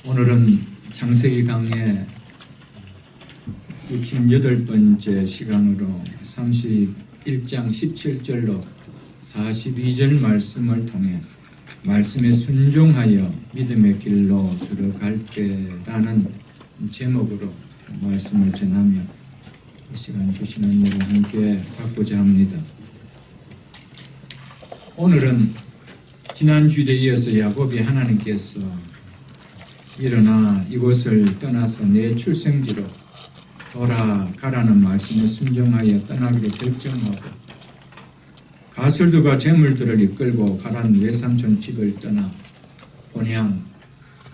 오늘은 창세기 강의 68번째 시간으로 31장 17절로 42절 말씀을 통해 말씀에 순종하여 믿음의 길로 들어갈 때라는 제목으로 말씀을 전하며 이 시간 주시는 일을 함께 받고자 합니다. 오늘은 지난 주일에 이어서 야곱이 하나님께서 일어나 이곳을 떠나서 내 출생지로 돌아가라는 말씀에 순종하여 떠나기로 결정하고 가설들과 재물들을 이끌고 가라는 외삼촌 집을 떠나 본향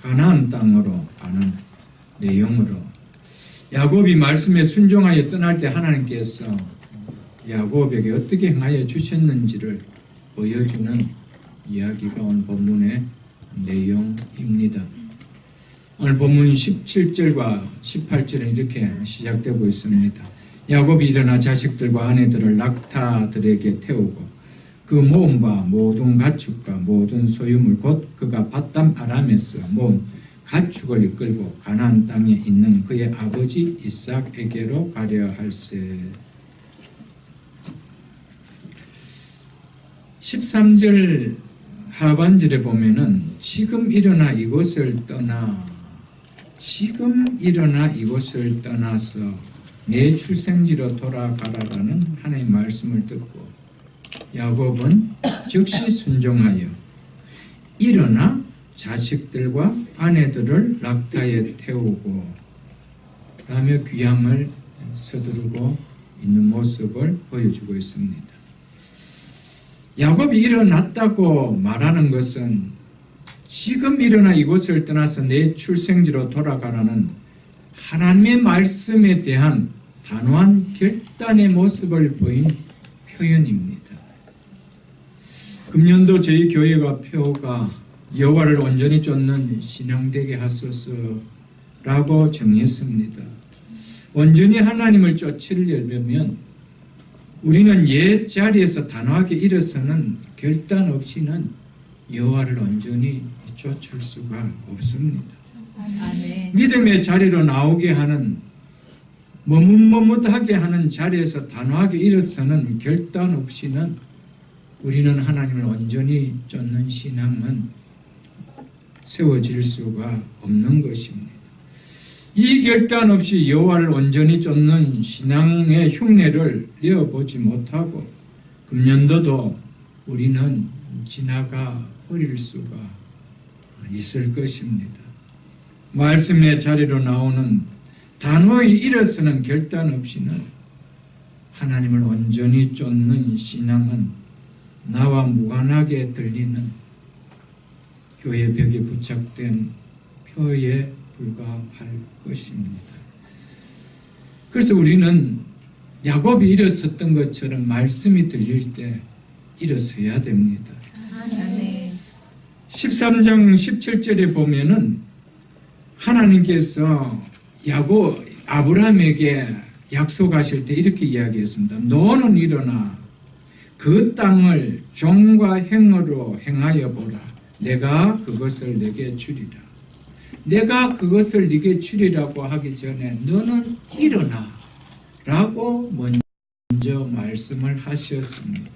가나안 땅으로 가는 내용으로 야곱이 말씀에 순종하여 떠날 때 하나님께서 야곱에게 어떻게 행하여 주셨는지를 보여주는 이야기가 오늘 본문의 내용입니다. 오늘 본문 17절과 18절은 이렇게 시작되고 있습니다. 야곱이 일어나 자식들과 아내들을 낙타들에게 태우고 그 모은 바 모든 가축과 모든 소유물 곧 그가 밧담 아람에서 모은 가축을 이끌고 가나안 땅에 있는 그의 아버지 이삭에게로 가려 할세. 13절 하반절에 보면은 지금 일어나 이곳을 떠나서 내 출생지로 돌아가라라는 하나님의 말씀을 듣고 야곱은 즉시 순종하여 일어나 자식들과 아내들을 낙타에 태우고 라며 귀향을 서두르고 있는 모습을 보여주고 있습니다. 야곱이 일어났다고 말하는 것은 지금 일어나 이곳을 떠나서 내 출생지로 돌아가라는 하나님의 말씀에 대한 단호한 결단의 모습을 보인 표현입니다. 금년도 저희 교회가 표가 여호와를 온전히 쫓는 신앙되게 하소서라고 정했습니다. 온전히 하나님을 쫓으려면 우리는 옛 자리에서 단호하게 일어서는 결단 없이는 여호와를 온전히 쫓을 수가 없습니다. 아멘. 믿음의 자리로 나오게 하는 머뭇머뭇하게 하는 자리에서 단호하게 일어서는 결단 없이는 우리는 하나님을 온전히 쫓는 신앙은 세워질 수가 없는 것입니다. 이 결단 없이 여호와를 온전히 쫓는 신앙의 흉내를 내어보지 못하고 금년도도 우리는 지나가 버릴 수가 있을 것입니다. 말씀의 자리로 나오는 단호히 일어서는 결단 없이는 하나님을 온전히 쫓는 신앙은 나와 무관하게 들리는 교회 벽에 부착된 표에 불과할 것입니다. 그래서 우리는 야곱이 일어섰던 것처럼 말씀이 들릴 때 일어서야 됩니다. 아멘. 13장 17절에 보면은 하나님께서 아브라함에게 약속하실 때 이렇게 이야기했습니다. 너는 일어나 그 땅을 종과 행어로 행하여 보라. 내가 그것을 내게 주리라. 내가 그것을 네게 주리라고 하기 전에 너는 일어나 라고 먼저 말씀을 하셨습니다.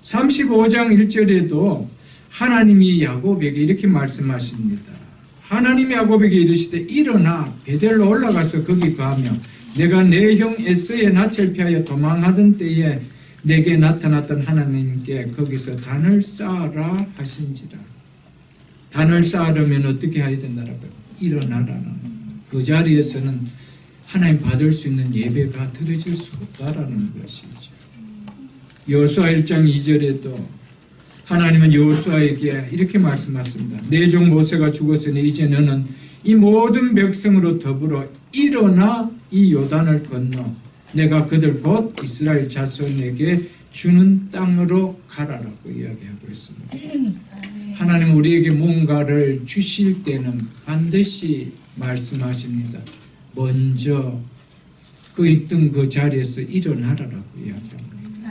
35장 1절에도 하나님이 야곱에게 이렇게 말씀하십니다. 하나님이 야곱에게 이르시되 일어나 베델로 올라가서 거기 가며 내가 내 형 에서의 낯을 피하여 도망하던 때에 내게 나타났던 하나님께 거기서 단을 쌓아라 하신지라. 단을 쌓으려면 어떻게 해야 된다라고요? 일어나라는. 그 자리에서는 하나님 받을 수 있는 예배가 드려질 수 없다라는 것이죠. 여호수아 1장 2절에도 하나님은 여호수아에게 이렇게 말씀하십니다. 내 종 모세가 죽었으니 이제 너는 이 모든 백성으로 더불어 일어나 이 요단을 건너 내가 그들 곧 이스라엘 자손에게 주는 땅으로 가라라고 이야기하고 있습니다. 하나님 우리에게 뭔가를 주실 때는 반드시 말씀하십니다. 먼저 그 있던 그 자리에서 일어나라라고 이야기합니다.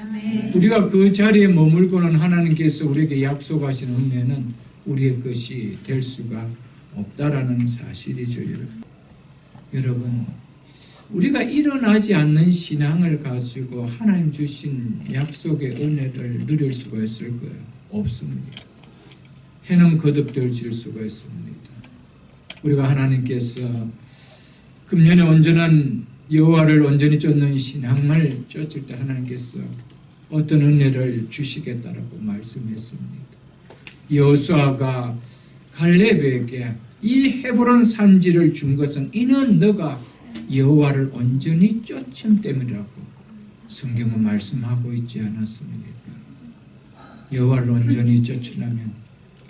아멘. 우리가 그 자리에 머물고는 하나님께서 우리에게 약속하신 은혜는 우리의 것이 될 수가 없다라는 사실이죠, 여러분. 여러분, 우리가 일어나지 않는 신앙을 가지고 하나님 주신 약속의 은혜를 누릴 수가 있을 거예요? 없습니다. 해는 거듭되어질 수가 있습니다. 우리가 하나님께서 금년에 온전한 여호와를 온전히 쫓는 신앙을 쫓을 때 하나님께서 어떤 은혜를 주시겠다라고 말씀했습니다. 여호수아가 갈렙에게 이 헤브론 산지를 준 것은 이는 너가 여호와를 온전히 쫓음 때문이라고 성경은 말씀하고 있지 않았습니까? 여호와를 온전히 쫓으려면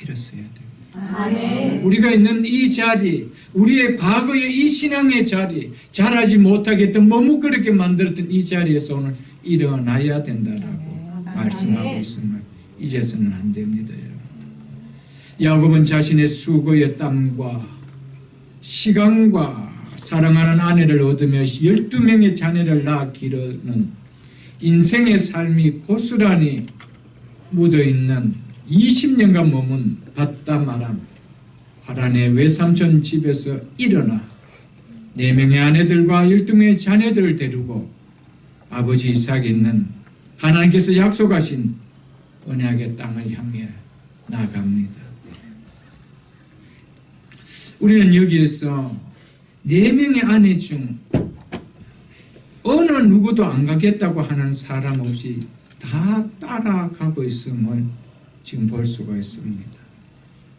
일어서야 돼요. 아멘. 우리가 있는 이 자리, 우리의 과거의 이 신앙의 자리, 잘하지 못하게 했던 머뭇거리게 만들었던 이 자리에서 오늘 일어나야 된다라고 말씀하고 있음을 잊어서는 안 됩니다. 야곱은 자신의 수고의 땀과 시간과 사랑하는 아내를 얻으며 12명의 자녀를 낳아 기르는 인생의 삶이 고스란히 묻어있는 20년간 머문 바다마람 하란의 외삼촌 집에서 일어나 4명의 아내들과 12명의 자녀들을 데리고 아버지 이삭이 있는 하나님께서 약속하신 언약의 땅을 향해 나아갑니다. 우리는 여기에서 4명의 아내 중 어느 누구도 안 가겠다고 하는 사람 없이 다 따라가고 있음을 지금 볼 수가 있습니다.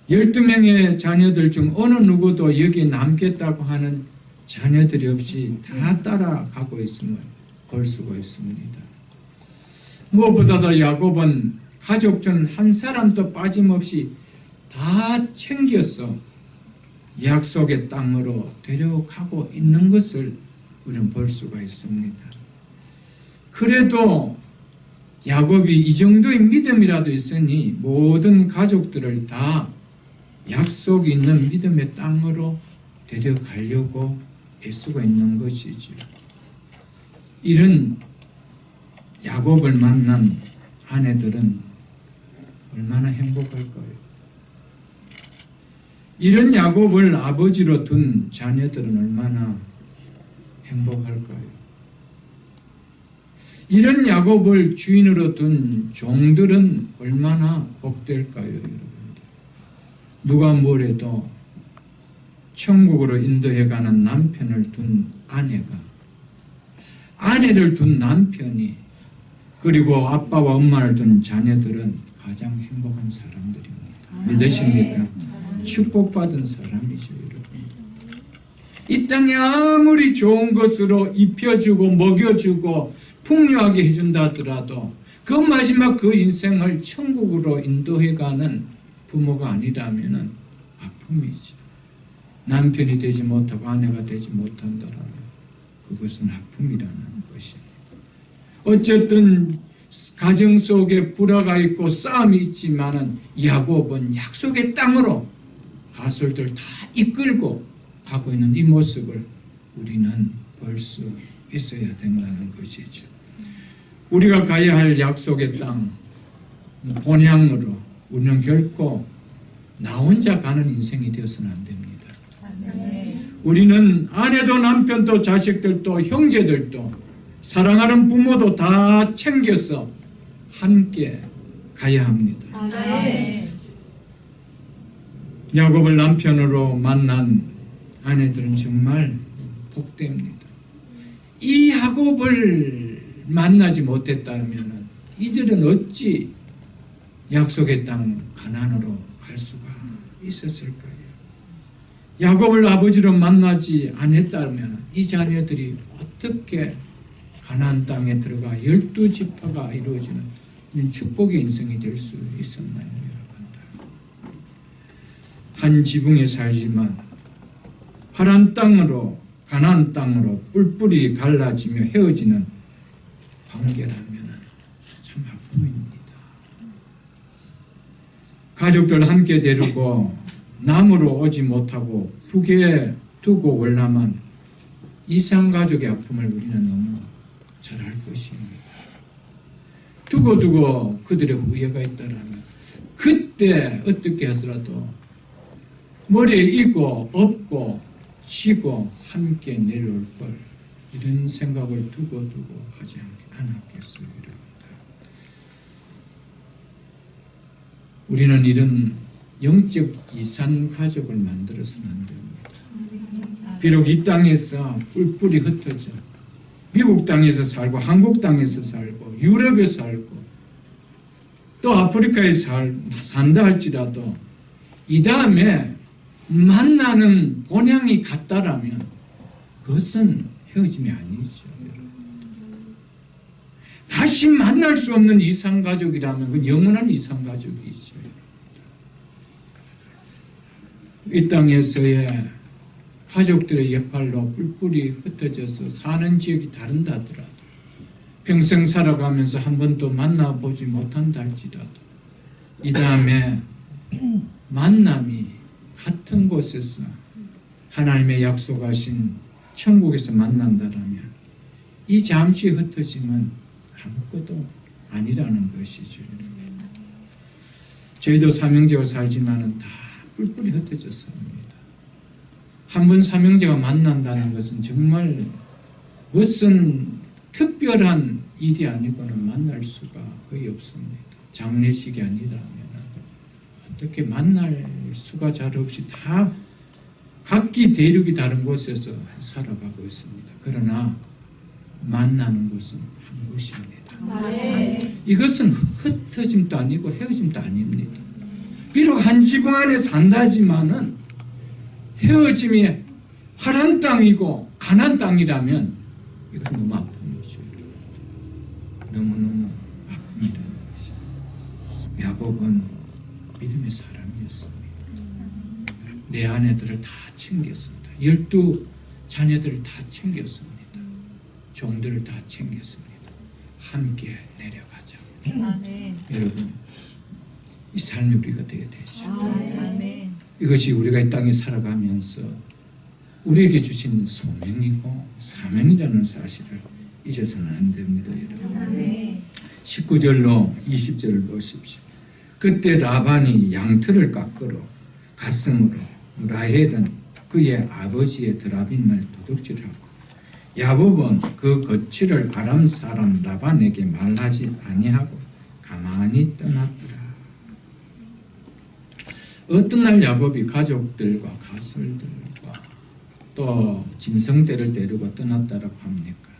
12명의 자녀들 중 어느 누구도 여기 남겠다고 하는 자녀들이 없이 다 따라가고 있음을 볼 수가 있습니다. 무엇보다도 야곱은 가족 중 한 사람도 빠짐없이 다 챙겨서 약속의 땅으로 데려가고 있는 것을 우리는 볼 수가 있습니다. 그래도 야곱이 이 정도의 믿음이라도 있으니 모든 가족들을 다 약속 있는 믿음의 땅으로 데려가려고 애쓰고 있는 것이죠. 이런 야곱을 만난 아내들은 얼마나 행복할까요? 이런 야곱을 아버지로 둔 자녀들은 얼마나 행복할까요? 이런 야곱을 주인으로 둔 종들은 얼마나 복될까요, 여러분? 누가 뭐래도 천국으로 인도해가는 남편을 둔 아내를 둔 남편이 그리고 아빠와 엄마를 둔 자녀들은 가장 행복한 사람들입니다. 믿으십니까? 축복받은 사람이죠, 여러분. 이 땅에 아무리 좋은 것으로 입혀주고 먹여주고 풍요하게 해준다 하더라도 그 마지막 그 인생을 천국으로 인도해가는 부모가 아니라면 아픔이죠. 남편이 되지 못하고 아내가 되지 못한다면 그것은 아픔이라는 것입니다. 어쨌든 가정 속에 불화가 있고 싸움이 있지만은 야곱은 약속의 땅으로 가솔들 다 이끌고 가고 있는 이 모습을 우리는 볼 수 있어야 된다는 것이죠. 우리가 가야 할 약속의 땅 본향으로 우리는 결코 나 혼자 가는 인생이 되어서는 안 됩니다. 우리는 아내도 남편도 자식들도 형제들도 사랑하는 부모도 다 챙겨서 함께 가야 합니다. 야곱을 남편으로 만난 아내들은 정말 복됩니다. 이 야곱을 만나지 못했다면 이들은 어찌 약속의 땅 가나안으로 갈 수가 있었을까요? 야곱을 아버지로 만나지 않았다면 이 자녀들이 어떻게 가나안 땅에 들어가 12지파가 이루어지는 축복의 인생이 될 수 있었나요, 여러분들? 한 지붕에 살지만 파란 땅으로 가나안 땅으로 뿔뿔이 갈라지며 헤어지는 관계라면 참 아픔입니다. 가족들 함께 데리고 남으로 오지 못하고 북에 두고 올라만 이산가족의 아픔을 우리는 너무 잘 알 것입니다. 두고 그들의 후회가 있다라면 그때 어떻게 해서라도 머리에 있고 없고 쉬고 함께 내려올 걸 이런 생각을 두고 하지 않았겠어요. 우리는 이런 영적 이산 가족을 만들어서는 안 됩니다. 비록 이 땅에서 뿔뿔이 흩어져 미국 땅에서 살고 한국 땅에서 살고 유럽에 살고 또 아프리카에 산다 할지라도 이 다음에 만나는 본향이 같다라면 그것은 헤어짐이 아니죠. 다시 만날 수 없는 이산가족이라면 그건 영원한 이산가족이죠. 이 땅에서의 가족들의 역할로 뿔뿔이 흩어져서 사는 지역이 다른다 하더라도 평생 살아가면서 한 번도 만나보지 못한다 할지라도 이 다음에 만남이 같은 곳에서 하나님의 약속하신 천국에서 만난다라면 이 잠시 흩어짐은 아무것도 아니라는 것이죠. 저희도 삼형제와 살지만은 다 뿔뿔이 흩어져 삽니다. 한 번 삼형제가 만난다는 것은 정말 무슨 특별한 일이 아니고는 만날 수가 거의 없습니다. 장례식이 아니라면 어떻게 만날 수가 잘 없이 다 각기 대륙이 다른 곳에서 살아가고 있습니다. 그러나 만나는 곳은 한 곳입니다. 이것은 흩어짐도 아니고 헤어짐도 아닙니다. 비록 한 지붕 안에 산다지만은 헤어짐이 화란 땅이고 가난 땅이라면 이것은 너무 아픈 거죠. 너무너무 아픕니다. 야곱은 믿음의 사람이었습니다. 내 아내들을 다 챙겼습니다. 12 자녀들을 다 챙겼습니다. 종들을 다 챙겼습니다. 함께 내려가자. 아멘. 여러분, 이 삶이 우리가 되어야 되죠. 아멘. 이것이 우리가 이 땅에 살아가면서 우리에게 주신 소명이고 사명이라는 사실을 잊어서는 안 됩니다. 여러분. 아멘. 19절로 20절을 보십시오. 그때 라반이 양털을 깎으러 갔으므로 라헬은 그의 아버지의 드라빔을 도둑질하고 야곱은 그 거취를 아람 사람 라반에게 말하지 아니하고 가만히 떠났더라. 어떤 날 야곱이 가족들과 가설들과 또 짐승들을 데리고 떠났다라고 합니까?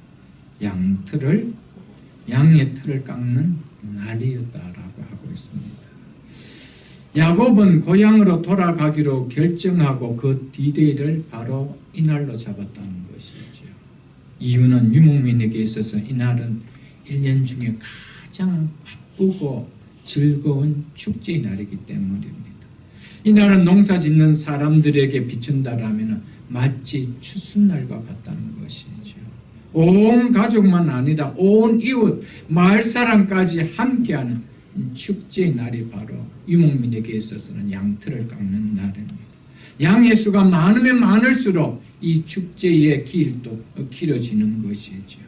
양의 틀을 깎는 날이었다라고 하고 있습니다. 야곱은 고향으로 돌아가기로 결정하고 그 디데이를 바로 이날로 잡았다는 것이죠. 이유는 유목민에게 있어서 이날은 1년 중에 가장 바쁘고 즐거운 축제의 날이기 때문입니다. 이날은 농사 짓는 사람들에게 비춘다라면 마치 추수날과 같다는 것이죠. 온 가족만 아니라 온 이웃, 마을 사람까지 함께하는 축제의 날이 바로 유목민에게 있어서는 양털을 깎는 날입니다. 양의 수가 많으면 많을수록 이 축제의 길도 길어지는 것이죠.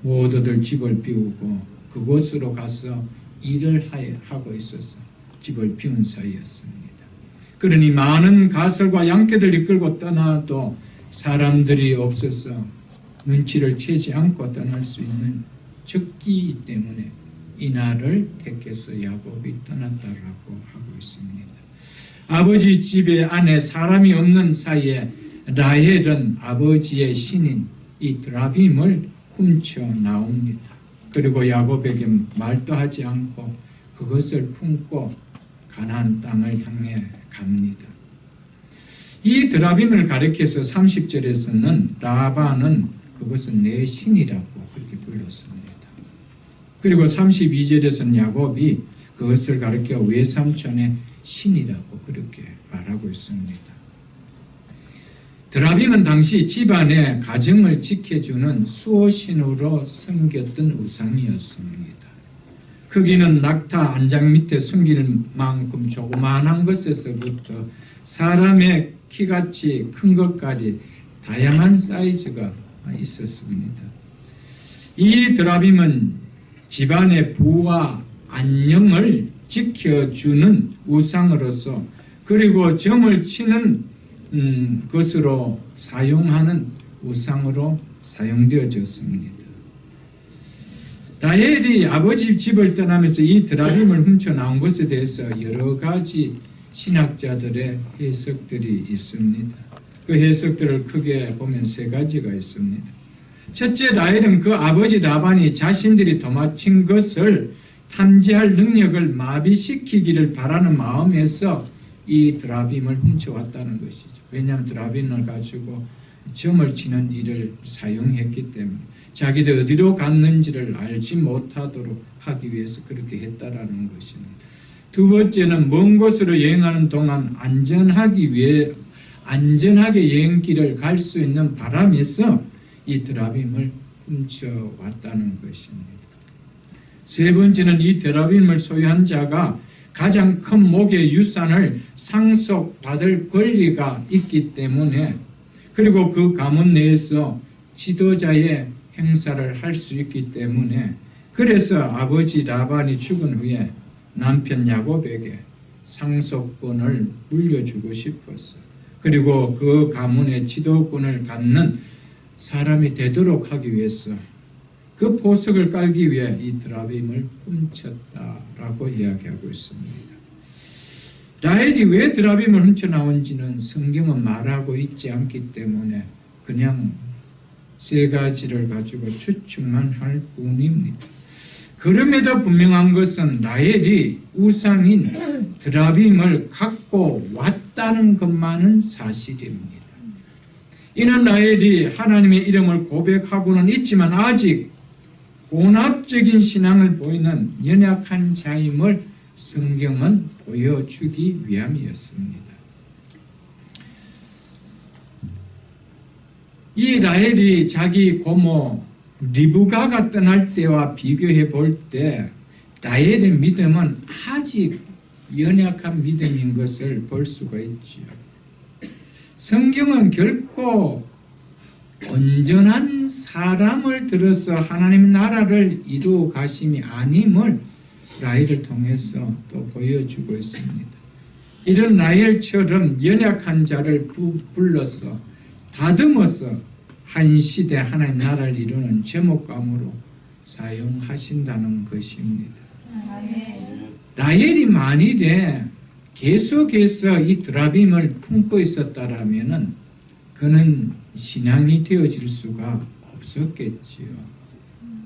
모두들 집을 비우고 그곳으로 가서 일을 하고 있어서 집을 비운 사이였습니다. 그러니 많은 가설과 양떼들 이끌고 떠나도 사람들이 없어서 눈치를 채지 않고 떠날 수 있는 적기 때문에 이날을 택해서 야곱이 떠났다라고 하고 있습니다. 아버지 집에 안에 사람이 없는 사이에 라헬은 아버지의 신인 이 드라빔을 훔쳐 나옵니다. 그리고 야곱에게 말도 하지 않고 그것을 품고 가나안 땅을 향해 갑니다. 이 드라빔을 가리켜서 30절에서는 라반은 그것은 내 신이라고 그렇게 불렀습니다. 그리고 32절에서는 야곱이 그것을 가리켜 외삼촌의 신이라고 그렇게 말하고 있습니다. 드라빔은 당시 집안의 가정을 지켜주는 수호신으로 섬겼던 우상이었습니다. 크기는 낙타 한 장 밑에 숨기는 만큼 조그마한 것에서부터 사람의 키같이 큰 것까지 다양한 사이즈가 있었습니다. 이 드라빔은 집안의 부와 안녕을 지켜주는 우상으로서 그 그리고 점을 치는 것으로 사용하는 우상으로 사용되어졌습니다. 라헬이 아버지 집을 떠나면서 이 드라빔을 훔쳐 나온 것에 대해서 여러 가지 신학자들의 해석들이 있습니다. 그 해석들을 크게 보면 세 가지가 있습니다. 첫째, 라헬은 그 아버지 라반이 자신들이 도망친 것을 탐지할 능력을 마비시키기를 바라는 마음에서 이 드라빔을 훔쳐왔다는 것이죠. 왜냐하면 드라빔을 가지고 점을 치는 일을 사용했기 때문에 자기들 어디로 갔는지를 알지 못하도록 하기 위해서 그렇게 했다라는 것입니다. 두 번째는 먼 곳으로 여행하는 동안 안전하게 여행길을 갈 수 있는 바람에서 이 드라빔을 훔쳐왔다는 것입니다. 세 번째는 이 드라빔을 소유한 자가 가장 큰 목의 유산을 상속받을 권리가 있기 때문에, 그리고 그 가문 내에서 지도자의 행사를 할 수 있기 때문에, 그래서 아버지 라반이 죽은 후에 남편 야곱에게 상속권을 물려주고 싶었어. 그리고 그 가문의 지도권을 갖는 사람이 되도록 하기 위해서 그 보석을 깔기 위해 이 드라빔을 훔쳤다라고 이야기하고 있습니다. 라헬이 왜 드라빔을 훔쳐 나온지는 성경은 말하고 있지 않기 때문에 그냥 세 가지를 가지고 추측만 할 뿐입니다. 그럼에도 분명한 것은 라헬이 우상인 드라빔을 갖고 왔다는 것만은 사실입니다. 이는 라헬이 하나님의 이름을 고백하고는 있지만 아직 혼합적인 신앙을 보이는 연약한 자임을 성경은 보여주기 위함이었습니다. 이 라헬이 자기 고모 리브가가 떠날 때와 비교해 볼 때 라헬의 믿음은 아직 연약한 믿음인 것을 볼 수가 있지요. 성경은 결코 온전한 사람을 들어서 하나님의 나라를 이루어 가심이 아님을 라헬을 통해서 또 보여주고 있습니다. 이런 라헬처럼 연약한 자를 불러서 다듬어서 한 시대 하나님 나라를 이루는 제목감으로 사용하신다는 것입니다. 라헬이 만일에 계속해서 이 드라빔을 품고 있었다라면은 그는 신앙이 되어질 수가 없었겠지요.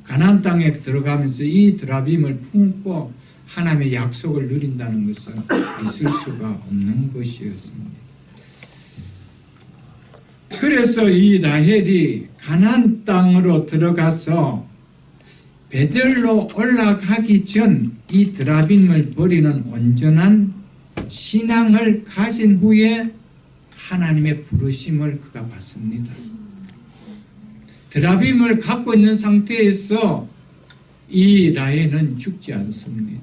가나안 땅에 들어가면서 이 드라빔을 품고 하나님의 약속을 누린다는 것은 있을 수가 없는 것이었습니다. 그래서 이 라헬이 가나안 땅으로 들어가서 베델로 올라가기 전 이 드라빔을 버리는 온전한 신앙을 가진 후에 하나님의 부르심을 그가 받습니다. 드라빔을 갖고 있는 상태에서 이 라헬은 죽지 않습니다.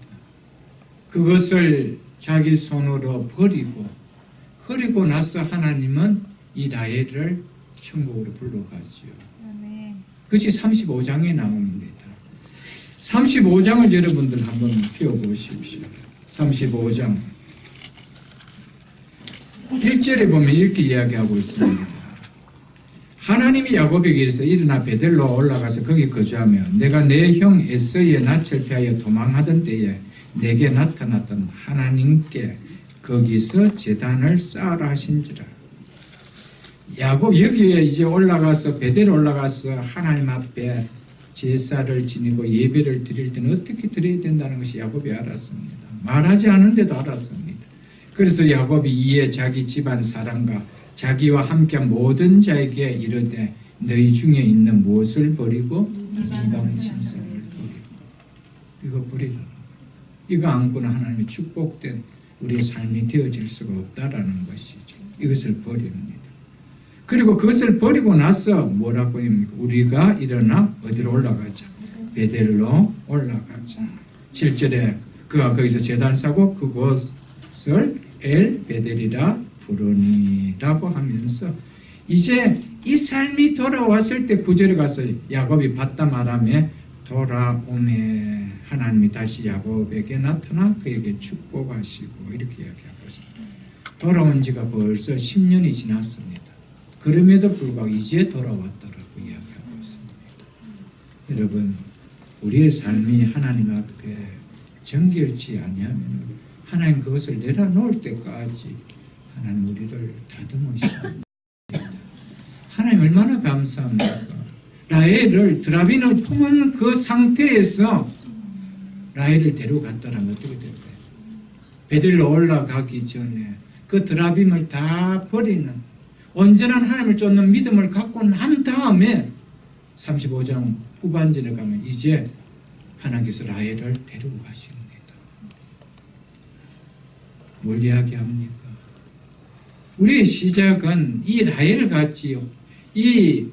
그것을 자기 손으로 버리고 나서 하나님은 이 라헬을 천국으로 불러가지요. 그것이 35장에 나옵니다. 35장을 여러분들 한번 펴보십시오. 35장 1절에 보면 이렇게 이야기하고 있습니다. 하나님이 야곱에게 이르시되 일어나 베델로 올라가서 거기 거주하며 내가 내 형 에서의 낯을 피하여 도망하던 때에 내게 나타났던 하나님께 거기서 제단을 쌓으라 하신지라. 야곱 여기에 이제 올라가서 베델 올라가서 하나님 앞에 제사를 지니고 예배를 드릴 때는 어떻게 드려야 된다는 것이 야곱이 알았습니다. 말하지 않은데도 알았습니다. 그래서 야곱이 이에 자기 집안 사람과 자기와 함께한 모든 자에게 이르되 너희 중에 있는 무엇을 버리고 이방 신상을 버리고 이거 버리라. 이거 안고는 하나님의 축복된 우리의 삶이 되어질 수가 없다라는 것이죠. 이것을 버립니다. 그리고 그것을 버리고 나서 뭐라고 합니까? 우리가 일어나 어디로 올라가자. 베델로 올라가자. 7절에 그가 거기서 제단을 쌓고 그곳을 엘 베델이라 부르니라고 하면서 이제 이 삶이 돌아왔을 때 9절에 가서 야곱이 바담 아람에 돌아오매 하나님이 다시 야곱에게 나타나 그에게 축복하시고 이렇게 이야기하고 있습니다. 돌아온 지가 벌써 10년이 지났습니다. 그럼에도 불구하고 이제 돌아왔다라고 이야기하고 있습니다. 여러분, 우리의 삶이 하나님 앞에 정결치 아니하면 하나님 그것을 내려놓을 때까지 하나님 우리를 다듬으십니다. 하나님 얼마나 감사합니까? 라헬을 드라빈을 품은 그 상태에서 라헬을 데려갔다라면 어떻게 될까요? 베델로 올라가기 전에 그 드라빔을 다 버리는 온전한 하나님을 쫓는 믿음을 갖고 난 다음에 35장 후반전에 가면 이제 하나님께서 라헬을 데리고 가십니다. 뭘 이야기합니까? 우리의 시작은 이 라헬 같이 이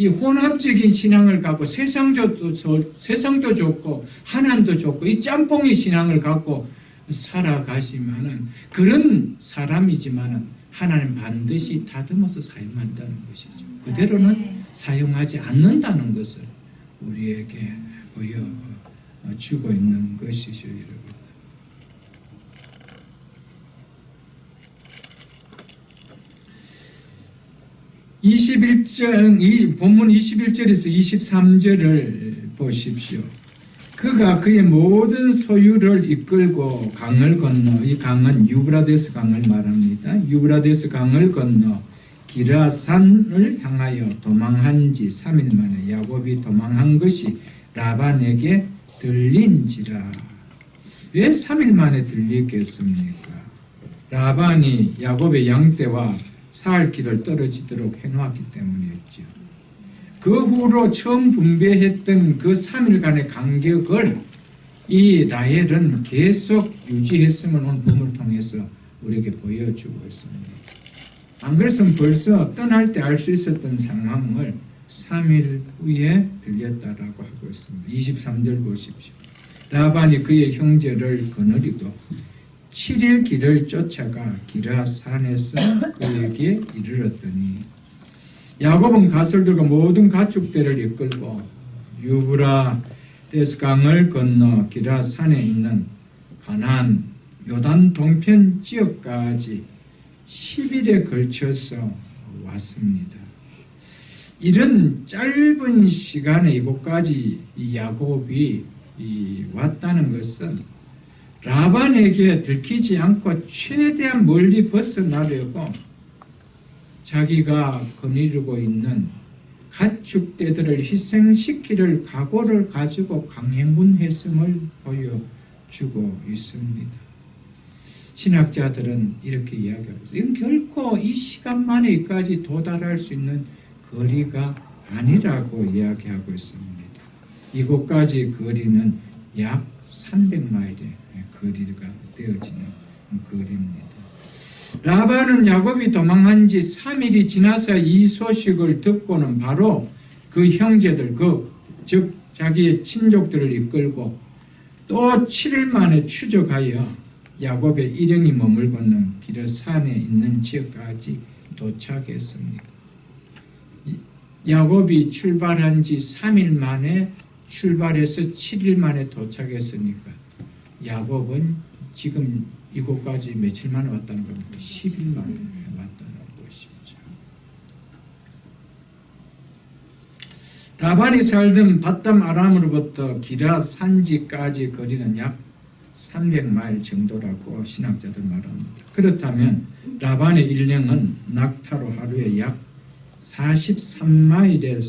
혼합적인 신앙을 갖고 세상도 좋고 하나님도 좋고 이 짬뽕이 신앙을 갖고 살아가시면은 그런 사람이지만은 하나님 반드시 다듬어서 사용한다는 것이죠. 그대로는 사용하지 않는다는 것을 우리에게 보여주고 있는 것이죠, 여러분. 본문 21절에서 23절을 보십시오. 그가 그의 모든 소유를 이끌고 강을 건너, 이 강은 유브라데스 강을 말합니다. 유브라데스 강을 건너 기라산을 향하여 도망한 지 3일 만에 야곱이 도망한 것이 라반에게 들린지라. 왜 3일 만에 들리겠습니까? 라반이 야곱의 양떼와 살 길을 떨어지도록 해놓았기 때문이었죠. 그 후로 처음 분배했던 그 3일간의 간격을 이 라헬은 계속 유지했음을 오늘 본문을 통해서 우리에게 보여주고 있습니다. 안 그랬으면 벌써 떠날 때 알 수 있었던 상황을 3일 후에 들렸다라고 하고 있습니다. 23절 보십시오. 라반이 그의 형제를 거느리고 7일 길을 쫓아가 기라산에서 그에게 이르렀더니 야곱은 가설들과 모든 가축들을 이끌고 유브라데스 강을 건너 기라산에 있는 가나안 요단 동편 지역까지 10일에 걸쳐서 왔습니다. 이런 짧은 시간에 이곳까지 이 야곱이 왔다는 것은 라반에게 들키지 않고 최대한 멀리 벗어나려고 자기가 거느리고 있는 가축대들을 희생시키를 각오를 가지고 강행군했음을 보여주고 있습니다. 신학자들은 이렇게 이야기하고 있습니다. 이건 결코 이 시간 만에 여기까지 도달할 수 있는 거리가 아니라고 이야기하고 있습니다. 이곳까지 거리는 약 300마일의 거리가 되어지는 거리입니다. 라반은 야곱이 도망한 지 3일이 지나서 이 소식을 듣고는 바로 그 형제들, 즉 자기의 친족들을 이끌고 또 7일 만에 추적하여 야곱의 일행이 머물고 있는 기라산에 있는 지역까지 도착했습니다. 야곱이 출발한 지 3일 만에 출발해서 7일 만에 도착했으니까 야곱은 지금 이곳까지 며칠 만에 왔다는 겁니다. 10일 만에 왔다는 것이죠. 라반이 살던 바담 아람으로부터 기라산지까지 거리는 약 300마일 정도라고 신학자들 말합니다. 그렇다면 라반의 일행은 낙타로 하루에 약 43마일의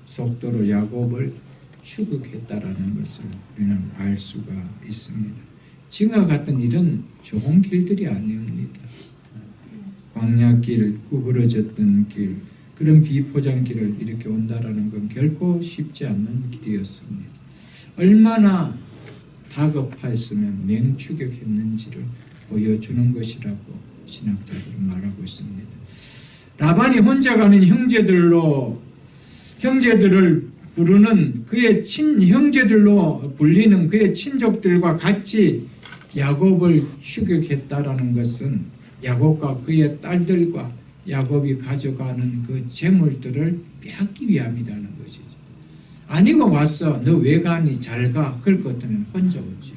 속도로 야곱을 추격했다라는 것을 우리는 알 수가 있습니다. 지금과 같은 일은 좋은 길들이 아닙니다. 광야길, 구부러졌던 길, 그런 비포장길을 이렇게 온다라는 건 결코 쉽지 않는 길이었습니다. 얼마나 다급했으면 맹추격했는지를 보여주는 것이라고 신학자들은 말하고 있습니다. 라반이 혼자 가는 형제들을 부르는 그의 형제들로 불리는 그의 친족들과 같이 야곱을 추격했다라는 것은 야곱과 그의 딸들과 야곱이 가져가는 그 재물들을 빼앗기 위함이라는 것이죠. 아니고 왔어. 너 왜 가니? 잘 가. 그럴 것 같으면 혼자 오지.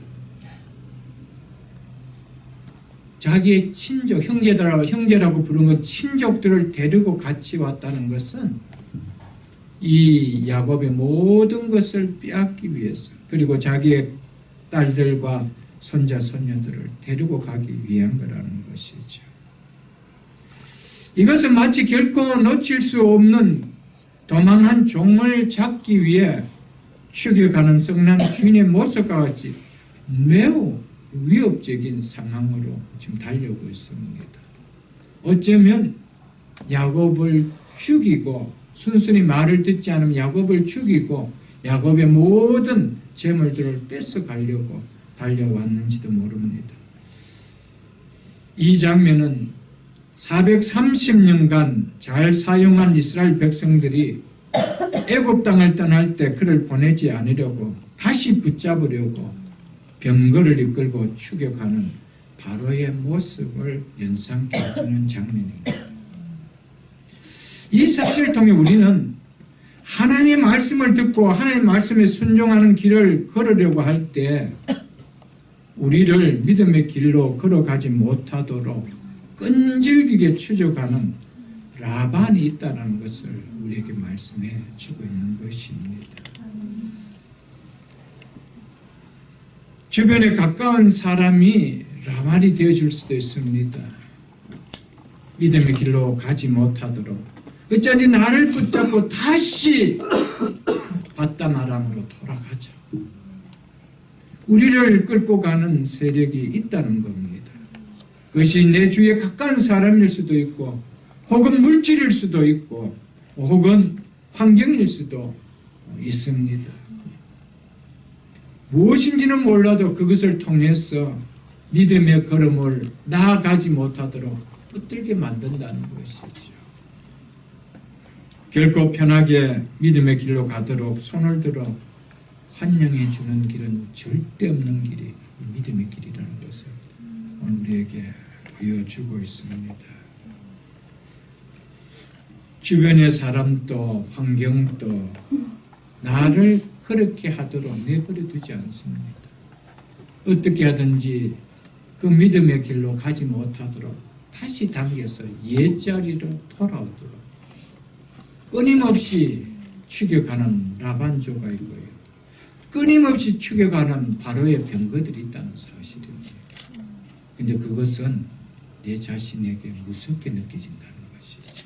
자기의 친족, 형제라고 부르는 그 친족들을 데리고 같이 왔다는 것은 이 야곱의 모든 것을 빼앗기 위해서, 그리고 자기의 딸들과 손자, 손녀들을 데리고 가기 위한 거라는 것이죠. 이것은 마치 결코 놓칠 수 없는 도망한 종을 잡기 위해 추격하는 성난 주인의 모습과 같이 매우 위협적인 상황으로 지금 달려오고 있습니다. 어쩌면 야곱을 죽이고, 순순히 말을 듣지 않으면 야곱을 죽이고 야곱의 모든 재물들을 뺏어가려고 달려왔는지도 모릅니다. 이 장면은 430년간 잘 사용한 이스라엘 백성들이 애굽 땅을 떠날 때 그를 보내지 않으려고 다시 붙잡으려고 병거를 이끌고 추격하는 바로의 모습을 연상케 해주는 장면입니다. 이 사실을 통해 우리는 하나님의 말씀을 듣고 하나님의 말씀에 순종하는 길을 걸으려고 할 때 우리를 믿음의 길로 걸어가지 못하도록 끈질기게 추적하는 라반이 있다는 것을 우리에게 말씀해 주고 있는 것입니다. 주변에 가까운 사람이 라반이 되어줄 수도 있습니다. 믿음의 길로 가지 못하도록 어쩐지 나를 붙잡고 다시 바다마람으로 돌아가자. 우리를 끌고 가는 세력이 있다는 겁니다. 그것이 내 주위에 가까운 사람일 수도 있고, 혹은 물질일 수도 있고, 혹은 환경일 수도 있습니다. 무엇인지는 몰라도 그것을 통해서 믿음의 걸음을 나아가지 못하도록 붙들게 만든다는 것이죠. 결코 편하게 믿음의 길로 가도록 손을 들어 환영해 주는 길은 절대 없는 길이 믿음의 길이라는 것을 오늘 우리에게 보여주고 있습니다. 주변의 사람도 환경도 나를 그렇게 하도록 내버려 두지 않습니다. 어떻게 하든지 그 믿음의 길로 가지 못하도록 다시 당겨서 옛자리로 돌아오도록 끊임없이 추격하는 라반조가 있고요. 끊임없이 추격하는 바로의 병거들이 있다는 사실입니다. 근데 그것은 내 자신에게 무섭게 느껴진다는 것이죠.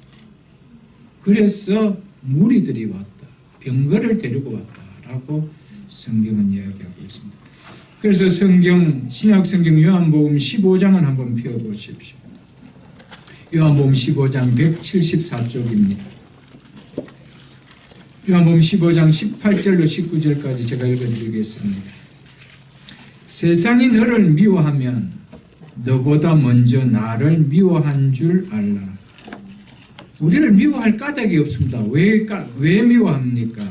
그래서 무리들이 왔다. 병거를 데리고 왔다라고 성경은 이야기하고 있습니다. 그래서 신약성경 요한복음 15장을 한번 펴보십시오. 요한복음 15장 174쪽입니다. 요한복음 15장 18절로 19절까지 제가 읽어드리겠습니다. 세상이 너를 미워하면 너보다 먼저 나를 미워한 줄 알라. 우리를 미워할 까닭이 없습니다. 왜 미워합니까?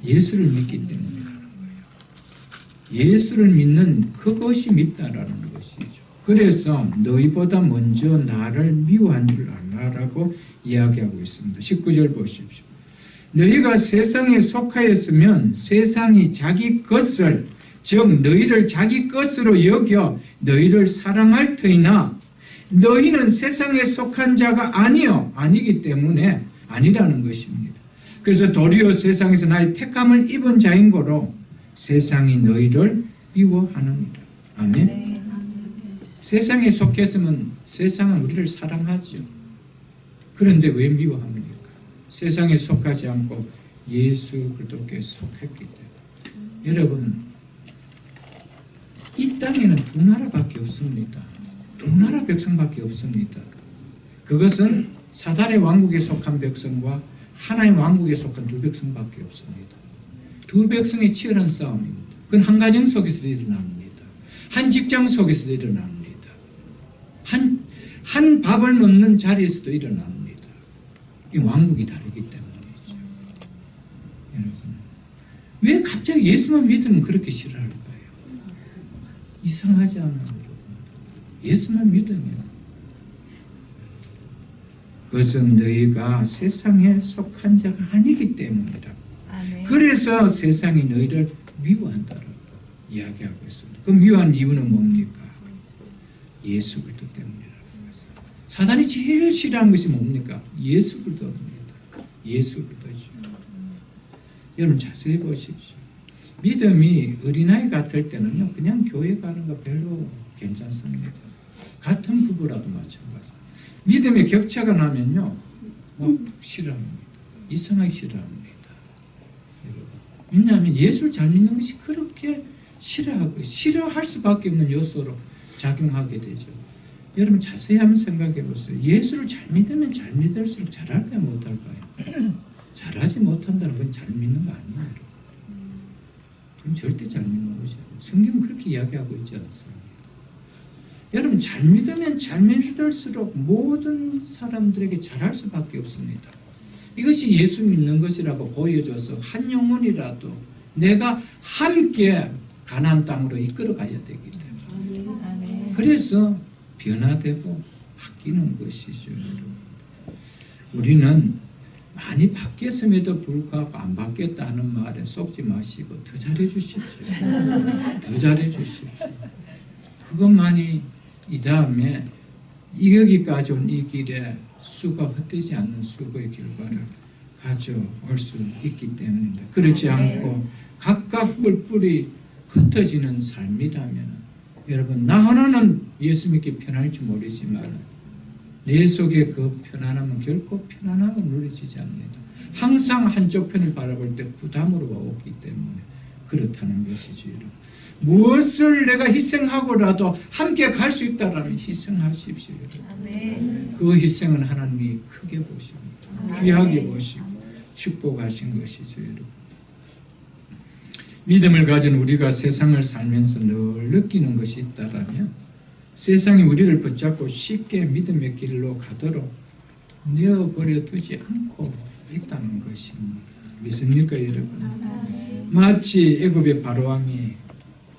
예수를 믿기 때문이라는 거예요. 예수를 믿는 그것이 밉다라는 것이죠. 그래서 너희보다 먼저 나를 미워한 줄 알라라고 이야기하고 있습니다. 19절 보십시오. 너희가 세상에 속하였으면 세상이 자기 것을, 즉 너희를 자기 것으로 여겨 너희를 사랑할 터이나 너희는 세상에 속한 자가 아니기 때문에 아니라는 것입니다. 그래서 도리어 세상에서 나의 택함을 입은 자인 거로 세상이 너희를 미워하느니라. 아멘. 세상에 속했으면 세상은 우리를 사랑하죠. 그런데 왜 미워합니까? 세상에 속하지 않고 예수 그리스도께 속했기 때문에. 여러분, 이 땅에는 두 나라밖에 없습니다. 두 나라 백성밖에 없습니다. 그것은 사단의 왕국에 속한 백성과 하나님 왕국에 속한 두 백성밖에 없습니다. 두 백성의 치열한 싸움입니다. 그건 한 가정 속에서 일어납니다. 한 직장 속에서도 일어납니다. 한 밥을 먹는 자리에서도 일어납니다. 이 왕국이 다르기 때문이죠. 여러분, 왜 갑자기 예수만 믿으면 그렇게 싫어할까요? 이상하지 않아요, 여러분? 예수만 믿으면 그것은 너희가 세상에 속한 자가 아니기 때문이라. 그래서 세상이 너희를 미워한다라고 이야기하고 있습니다. 그 미워한 이유는 뭡니까? 예수 그리스도 때문이라는 것입니다. 사단이 제일 싫어하는 것이 뭡니까? 예수 그리스도입니다. 예수 그리스도죠. 여러분 자세히 보십시오. 믿음이 어린아이 같을 때는요, 그냥 교회 가는 거 별로 괜찮습니다. 같은 부부라도 마찬가지. 믿음의 격차가 나면요, 싫어합니다. 이상하게 싫어합니다. 왜냐하면 예수를 잘 믿는 것이 그렇게 싫어하고 싫어할 수밖에 없는 요소로 작용하게 되죠. 여러분 자세히 한번 생각해 보세요. 예수를 잘 믿으면 잘 믿을수록 잘할까요, 못할까요? 잘하지 못한다는 건 잘 믿는 거 아니에요. 여러분. 그건 절대 잘 믿는 것이 아니에요. 성경은 그렇게 이야기하고 있지 않습니다. 여러분 잘 믿으면 잘 믿을수록 모든 사람들에게 잘할 수밖에 없습니다. 이것이 예수 믿는 것이라고 보여줘서 한 영혼이라도 내가 함께 가나안 땅으로 이끌어 가야 되기 때문에 아멘. 그래서 변화되고 바뀌는 것이죠. 우리는 많이 바뀌었음에도 불구하고 안 바뀌었다는 말에 속지 마시고 더 잘해 주십시오. 더 잘해 주십시오. 그것만이 이 다음에 여기까지 온 이 길에 수가 헛되지 않는 수고의 결과를 가져올 수 있기 때문입니다. 그렇지 않고 각각 뿔뿔이 흩어지는 삶이라면 여러분 나 하나는 예수 믿기 편할지 모르지만 내 속에 그 편안함은 결코 편안함을 누리지 않습니다. 항상 한쪽 편을 바라볼 때 부담으로 오기 때문에 그렇다는 것이죠. 여러분. 무엇을 내가 희생하고라도 함께 갈 수 있다라면 희생하십시오. 아멘. 그 희생은 하나님이 크게 보십니다. 귀하게 보시고 축복하신 것이죠. 여러분. 믿음을 가진 우리가 세상을 살면서 늘 느끼는 것이 있다라면 세상이 우리를 붙잡고 쉽게 믿음의 길로 가도록 내어버려 두지 않고 있다는 것입니다. 믿습니까, 여러분? 마치 애굽의 바로왕이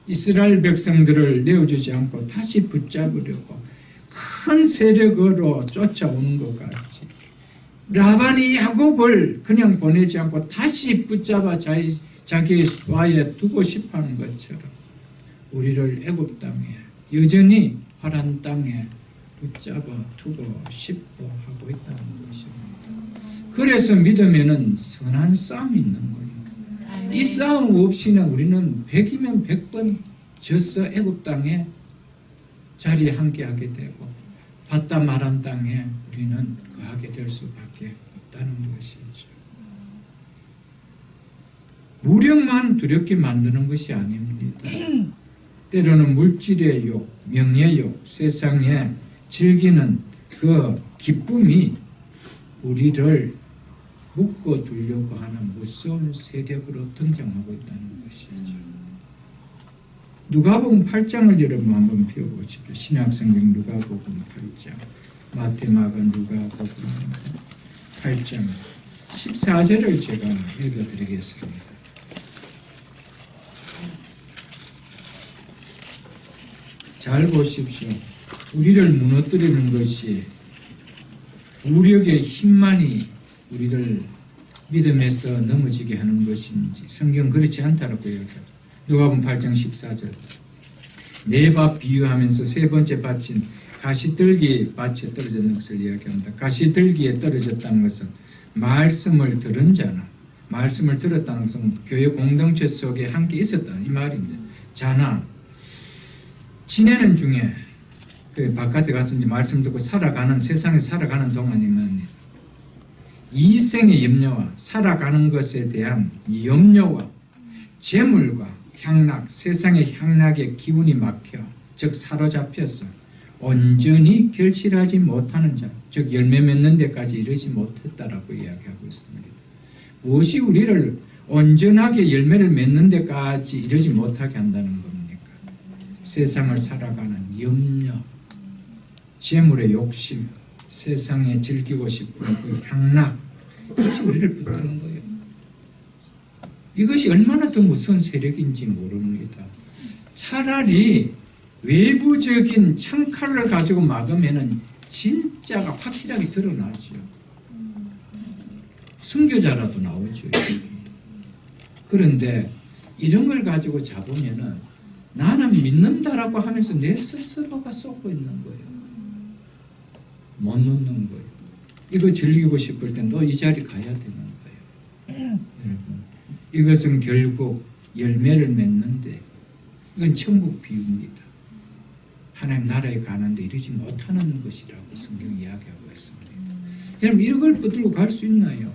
이스라엘 백성들을 내어주지 않고 다시 붙잡으려고 큰 세력으로 쫓아오는 것 같이 라반이 야곱을 그냥 보내지 않고 다시 붙잡아 자기와에 두고 싶어하는 것처럼 우리를 애굽 땅에 여전히 화란 땅에 붙잡아 두고 싶어 하고 있다는 것입니다. 그래서 믿음에는 선한 싸움이 있는 거예요. 이 싸움 없이는 우리는 100이면 100번 져서 애굽 땅에 자리에 함께하게 되고 바다 마란 땅에 우리는 거하게 될 수밖에 없다는 것이죠. 무력만 두렵게 만드는 것이 아닙니다. 때로는 물질의 욕, 명예의 욕, 세상에 즐기는 그 기쁨이 우리를 묶어두려고 하는 무서운 세력으로 등장하고 있다는 것이죠. 누가복음 8장을 여러분 한번 펴보십시오. 신약성경 누가복음 8장, 마태마가 누가복음 8장 14절을 제가 읽어드리겠습니다. 잘 보십시오. 우리를 무너뜨리는 것이 우력의 힘만이 우리를 믿음에서 넘어지게 하는 것인지 성경은 그렇지 않다라고 이야기합니다. 누가복음 8장 14절 네 밭 비유하면서 세 번째 밭인 가시들기 밭에 떨어졌는 것을 이야기합니다. 가시들기에 떨어졌다는 것은 말씀을 들은 자나 말씀을 들었다는 것은 교회 공동체 속에 함께 있었다 이 말입니다. 자나 지내는 중에 그 바깥에 가서 이제 말씀 듣고 살아가는 세상에 살아가는 동안이면 이생의 염려와 살아가는 것에 대한 염려와 재물과 향락, 세상의 향락에 기운이 막혀 즉 사로잡혀서 온전히 결실하지 못하는 자, 즉 열매 맺는 데까지 이르지 못했다라고 이야기하고 있습니다. 무엇이 우리를 온전하게 열매를 맺는 데까지 이르지 못하게 한다는 겁니까? 세상을 살아가는 염려, 재물의 욕심, 세상에 즐기고 싶은 그 향락, 이것이 우리를 붙드는 거예요. 이것이 얼마나 더 무서운 세력인지 모릅니다. 차라리 외부적인 창칼을 가지고 막으면 진짜가 확실하게 드러나죠. 순교자라도 나오죠. 그런데 이런 걸 가지고 잡으면 나는 믿는다라고 하면서 내 스스로가 쏟고 있는 거예요. 못 놓는 거예요. 이거 즐기고 싶을 땐 너 이 자리 가야 되는 거예요. 여러분, 이것은 결국 열매를 맺는데 이건 천국 비유입니다. 하나님 나라에 가는데 이러지 못하는 것이라고 성경이 이야기하고 있습니다. 여러분, 이걸 붙들고 갈 수 있나요?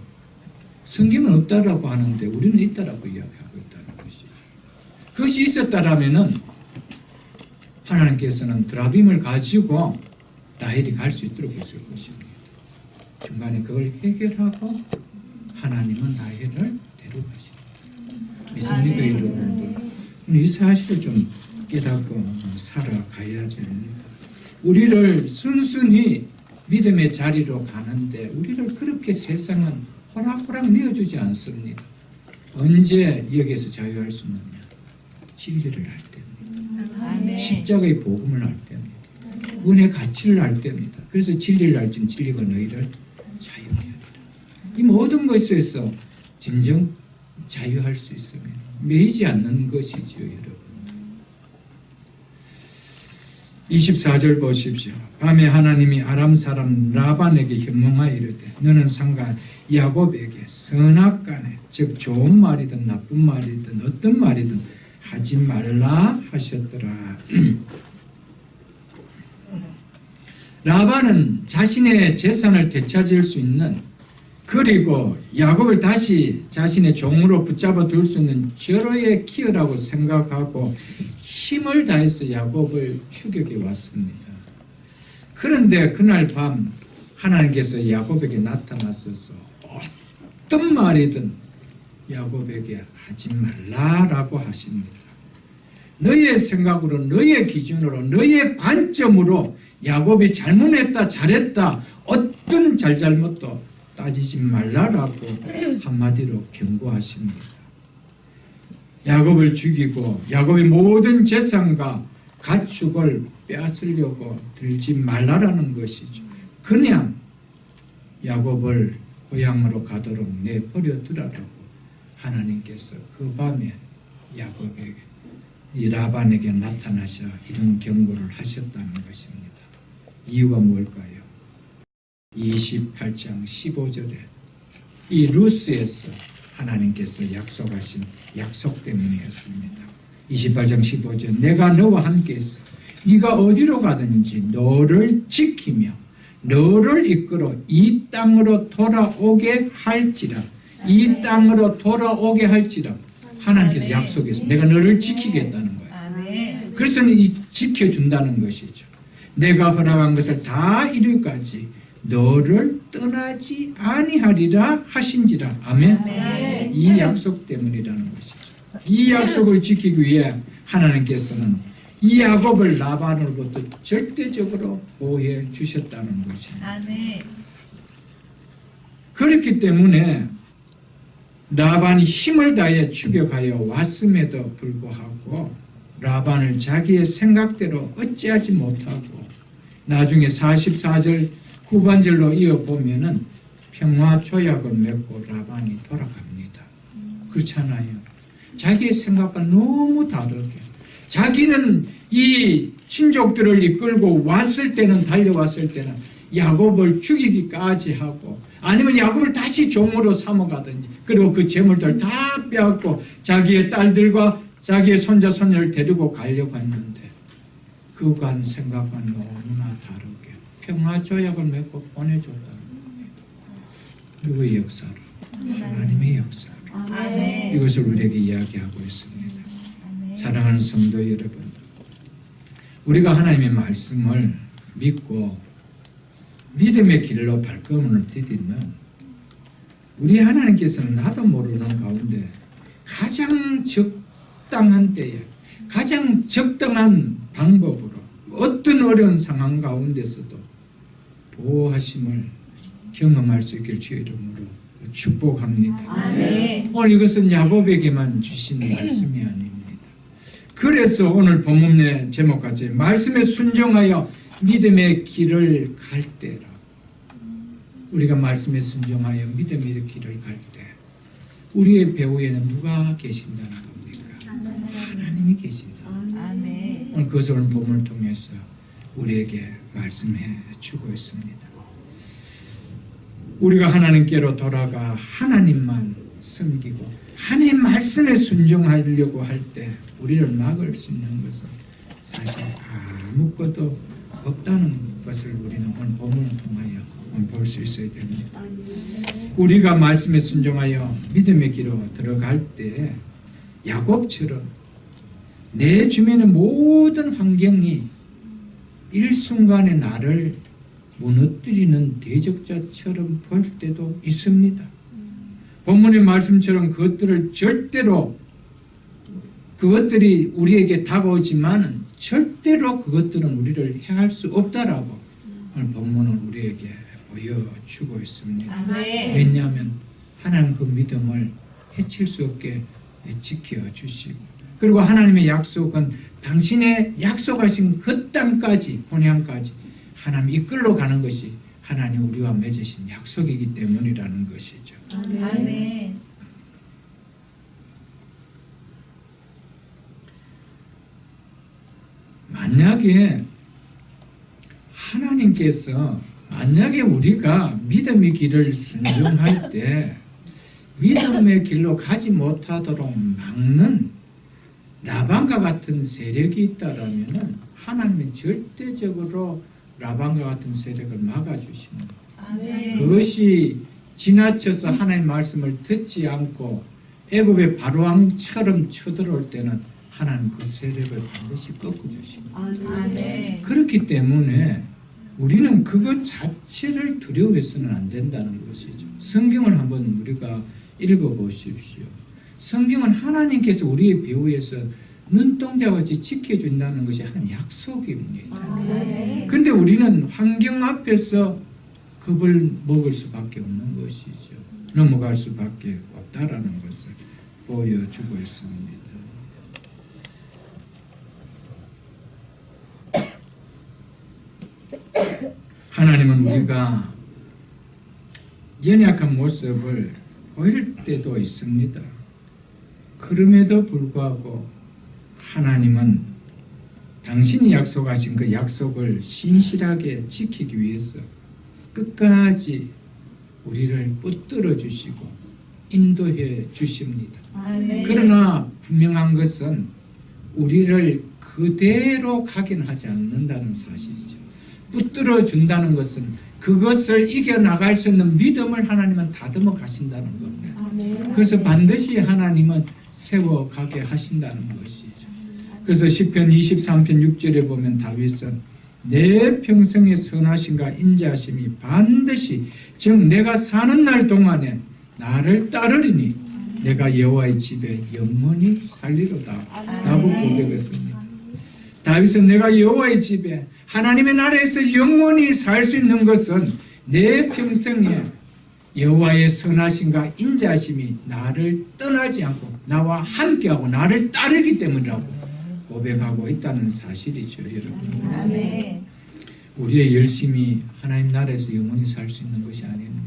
성경은 없다라고 하는데 우리는 있다라고 이야기하고 있다는 것이죠. 그것이 있었다라면은 하나님께서는 드라빔을 가지고 라헬이 갈 수 있도록 했을 것입니다. 중간에 그걸 해결하고 하나님은 라헬을 데려가십니다. 믿습니까, 여러분들? 이 사실을 좀 깨닫고 살아가야 됩니다. 우리를 순순히 믿음의 자리로 가는데 우리를 그렇게 세상은 호락호락 내어주지 않습니다. 언제 여기에서 자유할 수 있느냐? 진리를 알 때입니다. 아멘. 십자가의 복음을 알 때입니다. 은혜의 가치를 알 때입니다. 그래서 진리를 알지는 진리가 너희를 자유케 하리라. 이 모든 것에서 진정 자유할 수 있습니다. 매이지 않는 것이죠, 여러분. 24절 보십시오. 밤에 하나님이 아람 사람 라반에게 현몽하여 이르되 너는 상가 야곱에게 선악간에 즉 좋은 말이든 나쁜 말이든 어떤 말이든 하지 말라 하셨더라. 라반은 자신의 재산을 되찾을 수 있는, 그리고 야곱을 다시 자신의 종으로 붙잡아 둘 수 있는 절호의 기회라고 생각하고 힘을 다해서 야곱을 추격해 왔습니다. 그런데 그날 밤 하나님께서 야곱에게 나타나셔서 어떤 말이든 야곱에게 하지 말라라고 하십니다. 너의 생각으로, 너의 기준으로, 너의 관점으로 야곱이 잘못했다, 잘했다, 어떤 잘잘못도 따지지 말라라고 한마디로 경고하십니다. 야곱을 죽이고 야곱의 모든 재산과 가축을 빼앗으려고 들지 말라라는 것이죠. 그냥 야곱을 고향으로 가도록 내버려 두라라고 하나님께서 그 밤에 야곱에게, 이 라반에게 나타나셔 이런 경고를 하셨다는 것입니다. 이유가 뭘까요? 28장 15절에 이 루스에서 하나님께서 약속하신 약속 때문이었습니다. 28장 15절 내가 너와 함께 있어 네가 어디로 가든지 너를 지키며 너를 이끌어 이 땅으로 돌아오게 할지라. 이 땅으로 돌아오게 할지라. 하나님께서 약속했습니다. 내가 너를 지키겠다는 거예요. 아멘. 그래서 지켜준다는 것이죠. 내가 허락한 것을 다 이루기까지 너를 떠나지 아니하리라 하신지라. 아멘. 아멘. 이 약속 때문이라는 것이죠. 이 약속을 지키기 위해 하나님께서는 이 야곱을 라반으로부터 절대적으로 보호해 주셨다는 것입니다. 아멘. 그렇기 때문에 라반이 힘을 다해 추격하여 왔음에도 불구하고 라반을 자기의 생각대로 어찌하지 못하고 나중에 44절 후반절로 이어보면은 평화 조약을 맺고 라반이 돌아갑니다. 그렇잖아요. 자기의 생각과 너무 다르게, 자기는 이 친족들을 이끌고 왔을 때는, 달려왔을 때는 야곱을 죽이기까지 하고 아니면 야곱을 다시 종으로 삼아가든지, 그리고 그 재물들 다 빼앗고 자기의 딸들과 자기의 손자 손녀를 데리고 가려고 했는데 그가 한 생각과 너무나 다르게 평화조약을 맺고 보내줬다는 겁니다. 누구의 역사로? 하나님의 역사로. 아멘. 이것을 우리에게 이야기하고 있습니다. 아멘. 사랑하는 성도 여러분, 우리가 하나님의 말씀을 믿고 믿음의 길로 발걸음을 디디면 우리 하나님께서는 나도 모르는 가운데 가장 적당한 때에 가장 적당한 방법으로 어떤 어려운 상황 가운데서도 보호하심을 경험할 수 있길 주의 이름으로 축복합니다. 아멘. 오늘 이것은 야곱에게만 주신 말씀이 아닙니다. 그래서 오늘 본문의 제목같이 말씀에 순종하여 믿음의 길을 갈 때라. 우리가 말씀에 순종하여 믿음의 길을 갈 때 우리의 배후에는 누가 계신다는 겁니까? 하나님이 계신다. 아멘. 오늘 그것을 오늘 본문을 통해서 우리에게 말씀해 주고 있습니다. 우리가 하나님께로 돌아가 하나님만 섬기고 하나님 말씀에 순종하려고 할 때 우리를 막을 수 있는 것은 사실 아무것도 없다는 것을 우리는 오늘 본문을 통하여 볼 수 있어야 됩니다. 우리가 말씀에 순종하여 믿음의 길로 들어갈 때 야곱처럼 내 주변의 모든 환경이 일순간에 나를 무너뜨리는 대적자처럼 보일 때도 있습니다. 본문의 말씀처럼 그것들이 우리에게 다가오지만 절대로 그것들은 우리를 해할 수 없다라고 오늘 본문은 우리에게 보여주고 있습니다. 아멘. 왜냐하면 하나님 그 믿음을 해칠 수 없게 지켜주시고, 그리고 하나님의 약속은 당신의 약속하신 그 땅까지, 본향까지 하나님 이끌러 가는 것이 하나님 우리와 맺으신 약속이기 때문이라는 것이죠. 아멘. 만약에 우리가 믿음의 길을 순종할 때 믿음의 길로 가지 못하도록 막는 라반과 같은 세력이 있다라면 하나님은 절대적으로 라반과 같은 세력을 막아주십니다. 아멘. 그것이 지나쳐서 하나님의 말씀을 듣지 않고 애굽의 바로왕처럼 쳐들어올 때는 하나님 그 세력을 반드시 꺾어주십니다. 아멘. 그렇기 때문에 우리는 그것 자체를 두려워해서는 안 된다는 것이죠. 성경을 한번 우리가 읽어보십시오. 성경은 하나님께서 우리의 배후에서 눈동자같이 지켜준다는 것이 하나님 약속입니다. 아멘. 그런데 우리는 환경 앞에서 겁을 먹을 수밖에 없는 것이죠. 넘어갈 수밖에 없다라는 것을 보여주고 있습니다. 하나님은 우리가 연약한 모습을 보일 때도 있습니다. 그럼에도 불구하고 하나님은 당신이 약속하신 그 약속을 신실하게 지키기 위해서 끝까지 우리를 붙들어 주시고 인도해 주십니다. 아멘. 그러나 분명한 것은 우리를 그대로 가긴 하지 않는다는 사실이죠. 붙들어 준다는 것은 그것을 이겨나갈 수 있는 믿음을 하나님은 다듬어 가신다는 겁니다. 아멘. 그래서 반드시 하나님은 세워가게 하신다는 것이죠. 그래서 시편 23편 6절에 보면 다윗은 내 평생의 선하심과 인자하심이 반드시 즉 내가 사는 날 동안에 나를 따르리니 내가 여호와의 집에 영원히 살리로다 라고 고백했습니다. 다윗은 내가 여호와의 집에 하나님의 나라에서 영원히 살 수 있는 것은 내 평생에 여호와의 선하심과 인자하심이 나를 떠나지 않고 나와 함께하고 나를 따르기 때문이라고 고백하고 있다는 사실이죠, 여러분. 아멘. 우리의 열심이 하나님 나라에서 영원히 살 수 있는 것이 아닙니다.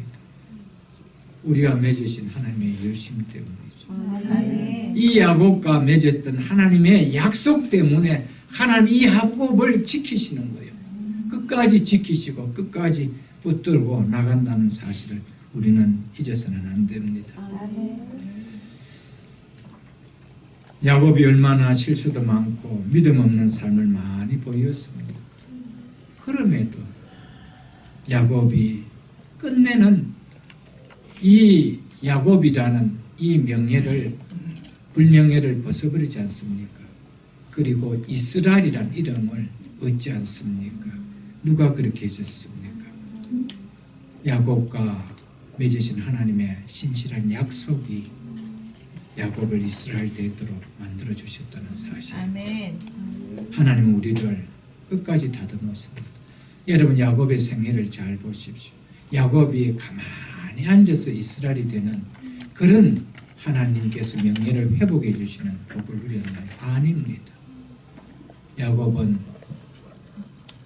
우리가 맺으신 하나님의 열심 때문이죠. 아멘. 이 야곱과 맺었던 하나님의 약속 때문에 하나님 이 야곱을 지키시는 거예요. 끝까지 지키시고 끝까지 붙들고 나간다는 사실을 우리는 잊어서는 안 됩니다. 야곱이 얼마나 실수도 많고 믿음 없는 삶을 많이 보였습니다. 그럼에도 야곱이 끝내는 이 야곱이라는 이 불명예를 벗어버리지 않습니까? 그리고 이스라엘이라는 이름을 얻지 않습니까? 누가 그렇게 해줬습니까? 야곱과 맺으신 하나님의 신실한 약속이 야곱을 이스라엘 되도록 만들어 주셨다는 사실. 아멘. 하나님은 우리를 끝까지 다듬었습니다. 여러분 야곱의 생애를 잘 보십시오. 야곱이 가만히 앉아서 이스라엘이 되는 그런 하나님께서 명예를 회복해 주시는 복을 누렸나요? 아닙니다. 야곱은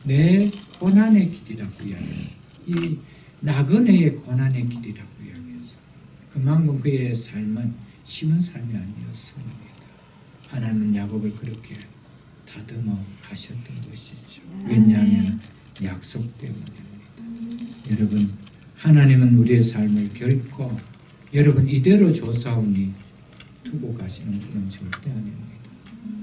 내 고난의 길이라고 이야기해요. 이 나그네의 고난의 길이라고 이야기해서 그만큼 그의 삶은 쉬운 삶이 아니었습니다. 하나님은 야곱을 그렇게 다듬어 가셨던 것이죠. 왜냐하면 약속 때문입니다. 여러분, 하나님은 우리의 삶을 결코 여러분 이대로 조사오니 두고 가시는 분은 절대 아닙니다.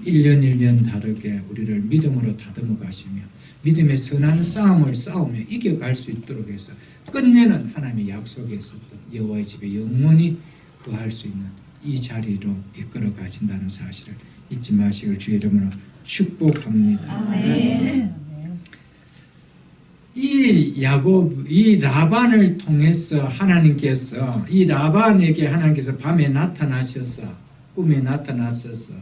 1년 1년 다르게 우리를 믿음으로 다듬어 가시며 믿음의 선한 싸움을 싸우며 이겨갈 수 있도록 해서 끝내는 하나님의 약속에 있었던 여호와의 집에 영원히 거할 수 있는 이 자리로 이끌어 가신다는 사실을 잊지 마시길 주의 이름으로 축복합니다. 아멘. 이 라반을 통해서 하나님께서 이 라반에게 하나님께서 밤에 나타나셔서 꿈에 나타나셔서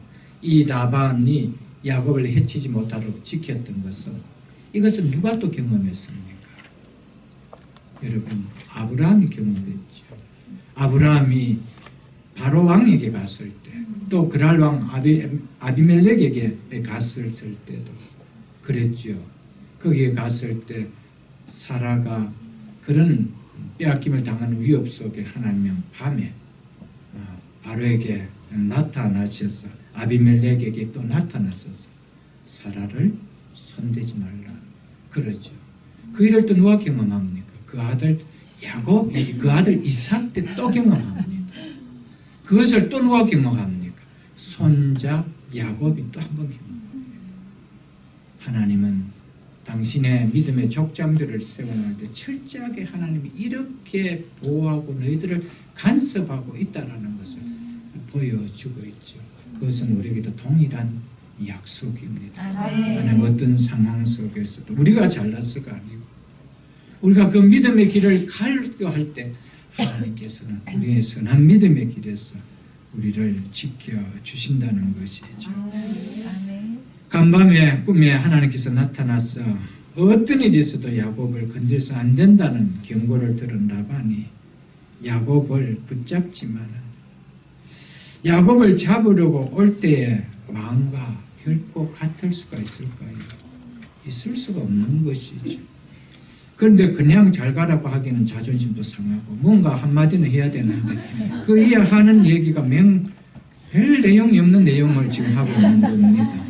이 라반이 야곱을 해치지 못하도록 지켰던 것은 이것은 누가 또 경험했습니까? 여러분, 아브라함이 경험했죠. 아브라함이 바로 왕에게 갔을 때, 또 그랄 왕 아비멜렉에게 갔을 때도 그랬죠. 거기에 갔을 때 사라가 그런 빼앗김을 당하는 위협 속에 하나님은 밤에 바로에게 나타나셔서 아비멜렉에게 또 나타나셔서 사라를 손대지 말라 그러죠. 그 일을 또 누가 경험합니까? 그 아들 야곱이 그 아들 이삭 때 또 경험합니다. 그것을 또 누가 경험합니까? 손자 야곱이 또 한 번 경험합니다. 하나님은 당신의 믿음의 족장들을 세워놓을 때 철저하게 하나님이 이렇게 보호하고 너희들을 간섭하고 있다는 것을 보여주고 있죠. 그것은 우리에게도 동일한 약속입니다. 하나님 어떤 상황 속에서도 우리가 잘났을가 아니고 우리가 그 믿음의 길을 가려고 할 때 하나님께서는 우리의 선한 믿음의 길에서 우리를 지켜주신다는 것이죠. 간밤에 꿈에 하나님께서 나타나서 어떤 일이 있어도 야곱을 건져서 안 된다는 경고를 들은 라반이 야곱을 붙잡지만 야곱을 잡으려고 올 때의 마음과 결코 같을 수가 있을까요? 있을 수가 없는 것이죠. 그런데 그냥 잘 가라고 하기는 자존심도 상하고 뭔가 한마디는 해야 되는데 그 이해하는 얘기가 별 내용이 없는 내용을 지금 하고 있는 겁니다.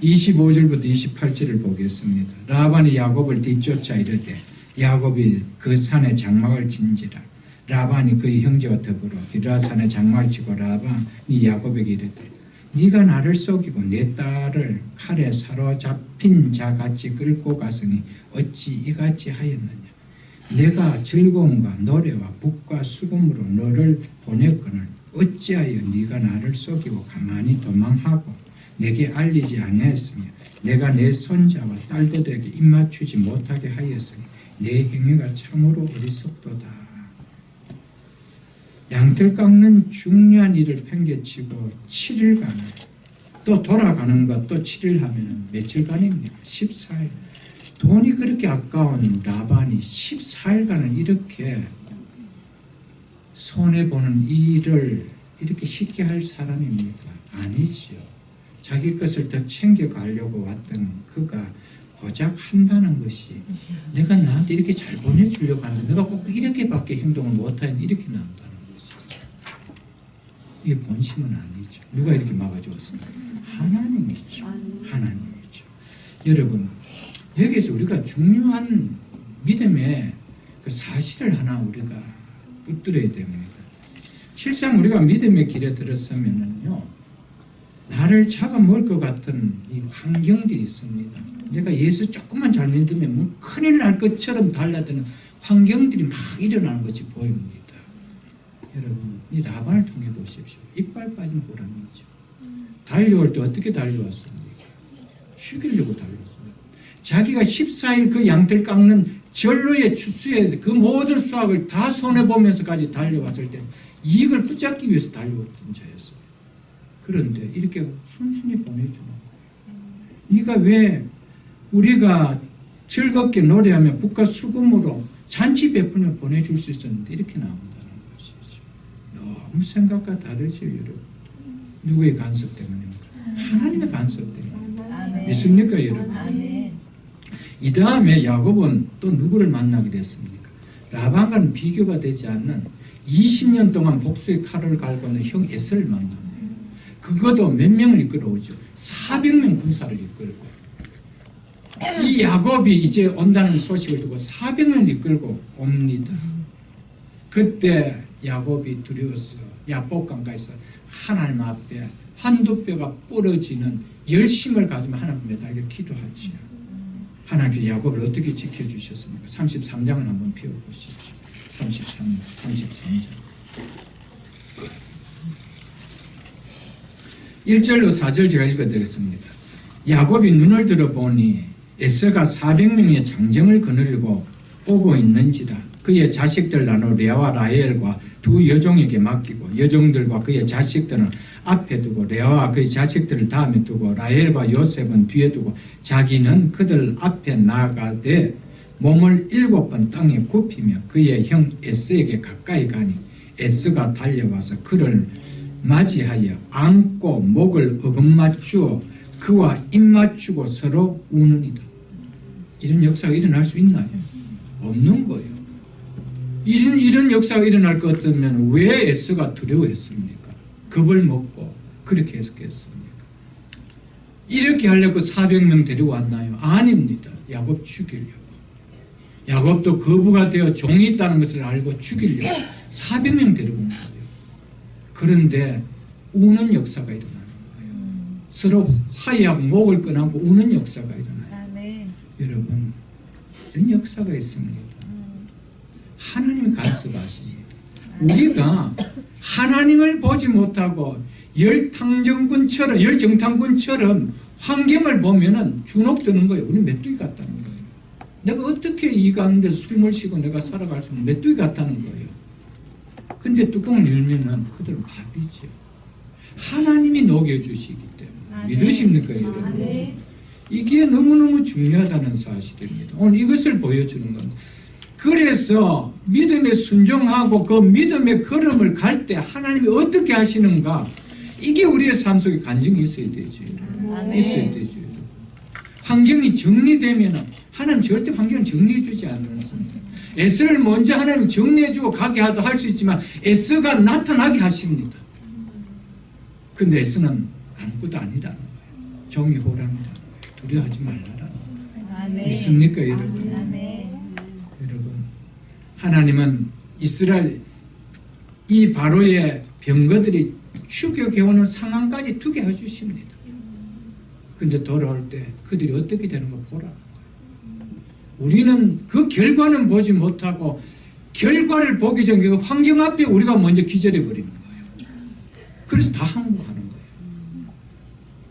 25절부터 28절을 보겠습니다. 라반이 야곱을 뒤쫓아 이르되 야곱이 그 산에 장막을 진지라. 라반이 그의 형제와 더불어 기라산에 장막을 치고 라반이 야곱에게 이르되 네가 나를 속이고 내 딸을 칼에 사로잡힌 자같이 끌고 갔으니 어찌 이같이 하였느냐. 내가 즐거움과 노래와 북과 수금으로 너를 보냈거늘 어찌하여 네가 나를 속이고 가만히 도망하고 내게 알리지 아니하였으며 내가 내 손자와 딸들에게 입맞추지 못하게 하였으니 내 행위가 참으로 어리석도다. 양털 깎는 중요한 일을 팽개치고 7일간 또 돌아가는 것 또 7일 하면 며칠간입니까? 14일. 돈이 그렇게 아까운 라반이 14일간을 이렇게 손해보는 일을 이렇게 쉽게 할 사람입니까? 아니지요. 자기 것을 더 챙겨가려고 왔던 그가 고작 한다는 것이 내가 나한테 이렇게 잘 보내주려고 하는데 내가 꼭 이렇게밖에 행동을 못하니 이렇게 나온다는 것이죠. 이게 본심은 아니죠. 누가 이렇게 막아주었습니까? 하나님이죠. 하나님이죠. 여러분, 여기에서 우리가 중요한 믿음의 그 사실을 하나 우리가 붙들어야 됩니다. 실상 우리가 믿음의 길에 들었으면요, 나를 잡아먹을 것 같은 이 환경들이 있습니다. 내가 예수 조금만 잘 믿으면 뭐 큰일 날 것처럼 달라드는 환경들이 막 일어나는 것이 보입니다. 여러분, 이 라반을 통해 보십시오. 이빨 빠진 호랑이죠. 달려올 때 어떻게 달려왔습니까? 죽이려고 달려왔습니다. 자기가 14일 그 양털 깎는 전로의 추수에 그 모든 수확을 다 손해보면서까지 달려왔을 때 이익을 붙잡기 위해서 달려왔던 자였어요. 그런데 이렇게 순순히 보내주는 거예요. 네가 왜 우리가 즐겁게 노래하며 북과 수금으로 잔치 베푸며 보내줄 수 있었는데 이렇게 나온다는 것이죠. 너무 생각과 다르죠, 여러분. 누구의 간섭 때문입니까? 하나님의 간섭 때문에. 믿습니까, 여러분? 이 다음에 야곱은 또 누구를 만나게 됐습니까? 라반과는 비교가 되지 않는 20년 동안 복수의 칼을 갈고 있는 형 에서를 만납니다. 그것도 몇 명을 이끌어오죠. 400명 군사를 이끌고 이 야곱이 이제 온다는 소식을 듣고 400명 이끌고 옵니다. 그때 야곱이 두려워서 야복강가에서 하나님 앞에 한두 뼈가 부러지는 열심을 가지고 하나님 매달려 기도하지요. 하나님께서 야곱을 어떻게 지켜주셨습니까? 33장을 한번 펴보십시오. 33장 1절로 4절 제가 읽어드리겠습니다. 야곱이 눈을 들어보니 에서가 400명의 장정을 거느리고 오고 있는지라. 그의 자식들 나눠 레아와 라헬과 두 여종에게 맡기고 여종들과 그의 자식들은 앞에 두고 레아와 그의 자식들을 다음에 두고 라헬과 요셉은 뒤에 두고 자기는 그들 앞에 나아가되 몸을 7번 땅에 굽히며 그의 형 에스에게 가까이 가니 에스가 달려와서 그를 맞이하여 안고 목을 어금맞추어 그와 입맞추고 서로 우느니라. 이런 역사가 일어날 수 있나요? 없는 거예요. 이런 역사가 일어날 것 같으면 왜 에스가 두려워했습니까? 겁을 먹고 그렇게 했겠습니까? 이렇게 하려고 400명 데려왔나요? 아닙니다. 야곱 죽이려고. 야곱도 거부가 되어 종이 있다는 것을 알고 죽이려고 400명 데려온 거예요. 그런데 우는 역사가 일어나는 거예요. 서로 화해하고 목을 꺼내고 우는 역사가 일어나요. 아멘. 여러분, 이런 역사가 있습니다. 하나님이 간섭하십니다. 우리가 하나님을 보지 못하고 열정탐꾼처럼 환경을 보면은 주눅드는 거예요. 우리 메뚜기 같다는 거예요. 내가 어떻게 이 가운데 숨을 쉬고 내가 살아갈 수 있는 메뚜기 같다는 거예요. 근데 뚜껑을 열면은 그들은 밥이죠. 하나님이 녹여주시기 때문에. 아멘. 믿으십니까, 여러분? 아멘. 이게 너무너무 중요하다는 사실입니다. 오늘 이것을 보여주는 겁니다. 그래서 믿음에 순종하고 그 믿음의 걸음을 갈 때 하나님이 어떻게 하시는가, 이게 우리의 삶 속에 간증이 있어야 되죠. 아멘. 있어야 되죠. 환경이 정리되면 하나님 절대 환경을 정리해 주지 않습니다. 에스를 먼저 하나님 정리해 주고 가게 하도 할 수 있지만 에스가 나타나게 하십니다. 근데 에스는 아무것도 아니라는 거예요. 종이 호랑이라는 거예요. 두려워하지 말라라는 거예요. 아멘. 믿습니까, 여러분? 아멘. 여러분, 하나님은 이스라엘 이 바로의 병거들이 추격해오는 상황까지 두게 해주십니다. 근데 돌아올 때 그들이 어떻게 되는 거 보라는 거예요. 우리는 그 결과는 보지 못하고 결과를 보기 전에 그 환경 앞에 우리가 먼저 기절해 버리는 거예요. 그래서 다 항복하는 거예요.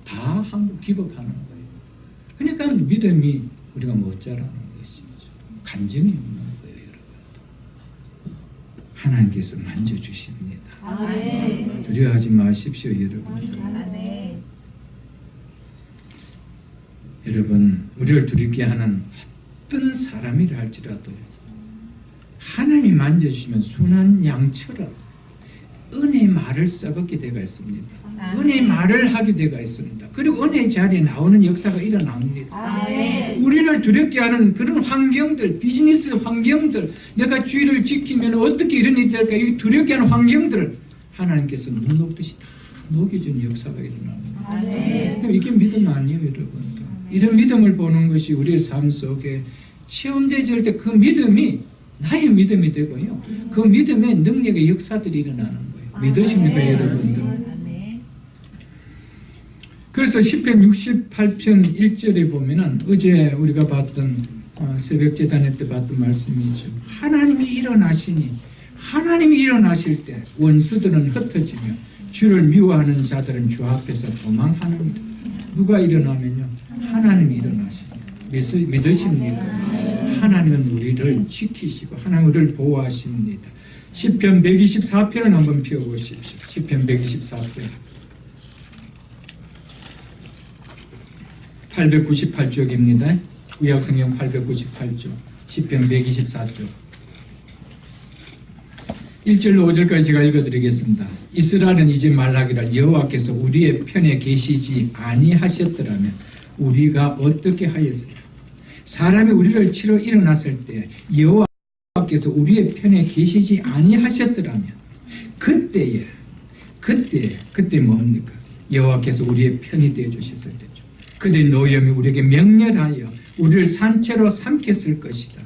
다 항복 기법하는 거예요. 그러니까 믿음이 우리가 못 자라는 것이죠. 간증이 없는 거예요, 여러분. 하나님께서 만져주십니다. 아멘. 두려워하지 마십시오, 여러분. 아멘. 여러분, 우리를 두렵게 하는 어떤 사람이라 할지라도 하나님이 만져주시면 순한 양처럼 은혜의 말을 써먹게 되가 있습니다. 아멘. 은혜의 말을 하게 되가 있습니다. 그리고 은혜의 자리에 나오는 역사가 일어납니다. 아멘. 우리를 두렵게 하는 그런 환경들, 비즈니스 환경들, 내가 주의를 지키면 어떻게 이런 일이 될까, 이 두렵게 하는 환경들을 하나님께서 눈 녹듯이 다 녹여주는 역사가 일어납니다. 아멘. 이게 믿음 아니에요, 여러분. 이런 믿음을 보는 것이 우리의 삶 속에 체험되질 때 그 믿음이 나의 믿음이 되고요. 그 믿음의 능력의 역사들이 일어나는 거예요. 믿으십니까, 아멘. 여러분들? 아멘. 그래서 시편 68편 1절에 보면은 어제 우리가 봤던 새벽 제단회 때 봤던 말씀이죠. 하나님이 일어나시니, 하나님이 일어나실 때 원수들은 흩어지며 주를 미워하는 자들은 주 앞에서 도망하느니라. 누가 일어나면요, 하나님이 일어나십니다. 믿으십니까? 하나님은 우리를 지키시고 하나님 우리를 보호하십니다. 시편 124편을 한번 펴보십시오. 시편 124편 898쪽입니다. 구약성경 898쪽 시편 124쪽 1절로 5절까지 제가 읽어드리겠습니다. 이스라엘은 이제 말하기를 여호와께서 우리의 편에 계시지 아니하셨더라면 우리가 어떻게 하였으리까? 사람이 우리를 치러 일어났을 때 여호와께서 우리의 편에 계시지 아니하셨더라면 그때 뭡니까? 여호와께서 우리의 편이 되어 주셨을 때죠. 그들의 노염이 우리에게 명렬하여 우리를 산채로 삼켰을 것이다.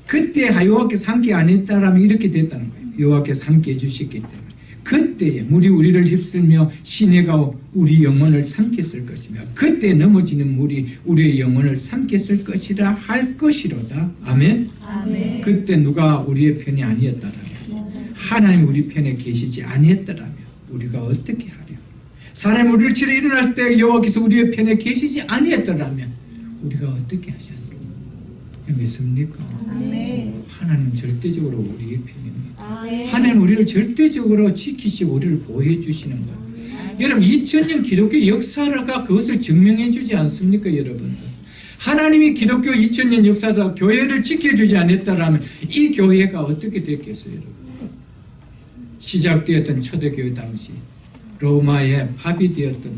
그때 여호와께서 함께 안 했다라면 이렇게 됐다는 거예요. 여호와께서 함께 해주셨기 때문에 그때에 물이 우리를 휩쓸며 시내가 우리 영혼을 삼켰을 것이며 그때 넘어지는 물이 우리의 영혼을 삼켰을 것이라 할 것이로다. 아멘. 아멘. 그때 누가 우리의 편이 아니었다라면, 하나님 우리 편에 계시지 아니었다라면 우리가 어떻게 하려? 사람이 우리를 치러 일어날 때 여호와께서 우리의 편에 계시지 아니었다라면 우리가 어떻게 하셨습니까? 믿습니까? 아멘. 하나님은 절대적으로 우리의 편입니다. 아멘. 하나님 우리를 절대적으로 지키시고 우리를 보호해 주시는 것. 여러분 2000년 기독교 역사가 그것을 증명해 주지 않습니까? 여러분들 하나님이 기독교 2000년 역사에서 교회를 지켜주지 않았다면 이 교회가 어떻게 됐겠어요? 여러분 시작되었던 초대교회 당시 로마의 밥이 되었던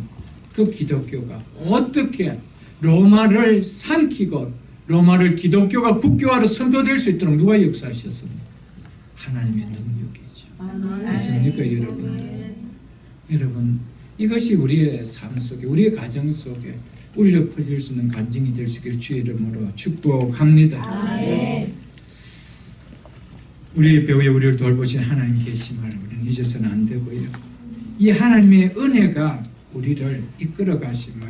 그 기독교가 어떻게 로마를 삼키고 로마를 기독교가 국교화로 선포될 수 있도록 누가 역사하셨습니까? 하나님의 능력이죠. 있습니까 여러분? 여러분 이것이 우리의 삶 속에 우리의 가정 속에 울려 퍼질 수 있는 간증이 될 수 있기를 주의 이름으로 축복합니다. 아멘. 우리의 배후에 우리를 돌보신 하나님 계심을 우리는 잊어서는 안 되고요. 이 하나님의 은혜가 우리를 이끌어 가심을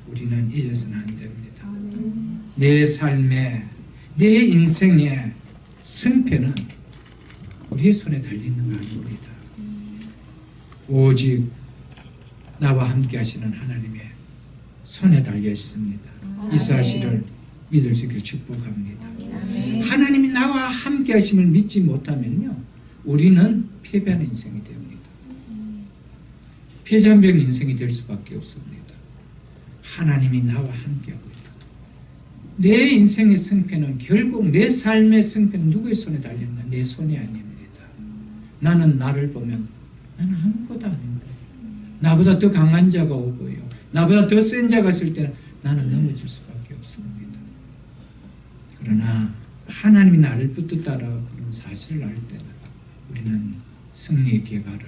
우리는 잊어서는 안 됩니다. 내 삶에 내 인생의 승패는 우리의 손에 달려있는 거 아닙니다. 오직 나와 함께 하시는 하나님의 손에 달려 있습니다. 이 사실을 믿을 수 있기를 축복합니다. 하나님이 나와 함께 하심을 믿지 못하면요 우리는 패배한 인생이 됩니다. 패잔병 인생이 될 수밖에 없습니다. 하나님이 나와 함께하고 있다. 내 인생의 승패는 결국 내 삶의 승패는 누구의 손에 달렸나? 내 손이 아닙니다. 나는 나를 보면 나는 아무것도 아닙니다. 나보다 더 강한 자가 오고요. 나보다 더 센 자가 있을 때는 나는 넘어질 수밖에 없습니다. 그러나 하나님이 나를 붙들다라고 그런 사실을 알 때는 우리는 승리의 계가를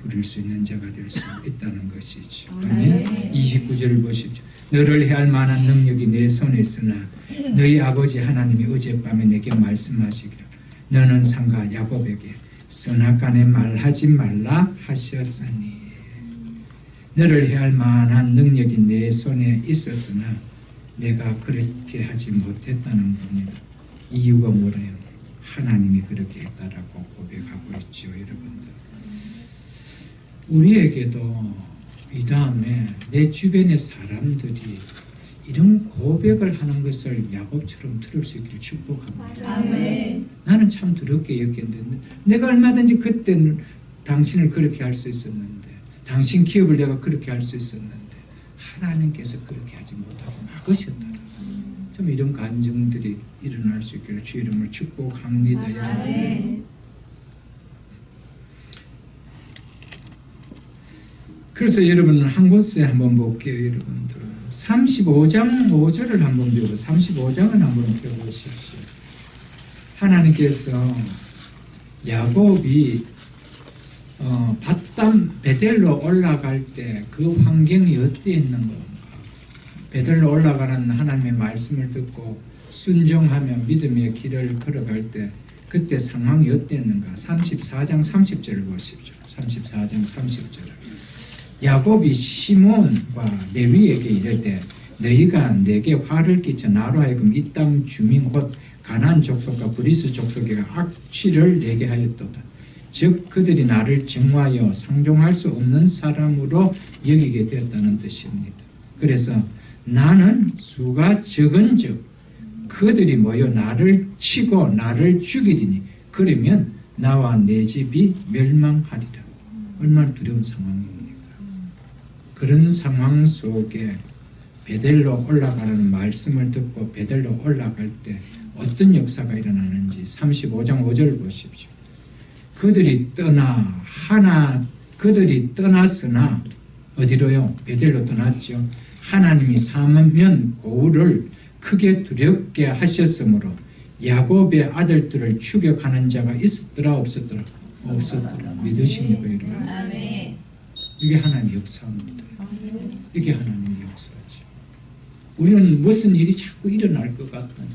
부릴 수 있는 자가 될 수 있다는 것이죠. 아멘. 29절을 보십시오. 너를 해할 만한 능력이 내 손에 있으나 너희 아버지 하나님이 어젯밤에 내게 말씀하시기를 너는 상가 야곱에게 선악간에 말하지 말라 하셨으니 너를 해할 만한 능력이 내 손에 있었으나 내가 그렇게 하지 못했다는 겁니다. 이유가 뭐래요? 하나님이 그렇게 했다라고 고백하고 있죠. 여러분들 우리에게도 이 다음에 내 주변의 사람들이 이런 고백을 하는 것을 야곱처럼 들을 수 있기를 축복합니다. 아멘. 나는 참 더럽게 여겼는데 내가 얼마든지 그때는 당신을 그렇게 할 수 있었는데 당신 기업을 내가 그렇게 할 수 있었는데 하나님께서 그렇게 하지 못하고 막으셨다. 좀 이런 간증들이 일어날 수 있기를 주의 이름으로 축복합니다. 아멘. 그래서 여러분은 한 곳에 한번 볼게요. 여러분들 35장 5절을 한번 배우고 35장을 한번 배워보십시오. 하나님께서 야곱이 밧담 베델로 올라갈 때 그 환경이 어땠는가? 베델로 올라가는 하나님의 말씀을 듣고 순종하며 믿음의 길을 걸어갈 때 그때 상황이 어땠는가? 34장 30절을 보십시오. 34장 30절을 야곱이 시몬과 레위에게 이르되 너희가 내게 화를 끼쳐 나로 하여금 이 땅 주민 곧 가나안 족속과 브리스 족속에게 악취를 내게 하였도다. 즉 그들이 나를 증오하여 상종할 수 없는 사람으로 여기게 되었다는 뜻입니다. 그래서 나는 수가 적은즉 그들이 모여 나를 치고 나를 죽이리니 그러면 나와 내 집이 멸망하리라. 얼마나 두려운 상황입니까? 그런 상황 속에 베델로 올라가라는 말씀을 듣고 베델로 올라갈 때 어떤 역사가 일어나는지 35장 5절 보십시오. 그들이 떠났으나 어디로요? 베델로 떠났죠. 하나님이 사면 고울을 크게 두렵게 하셨으므로 야곱의 아들들을 추격하는 자가 있었더라 없었더라? 없었더라. 믿으십니까 여러분? 아멘. 이게 하나님의 역사입니다. 이게 하나님의 역사죠. 우리는 무슨 일이 자꾸 일어날 것 같은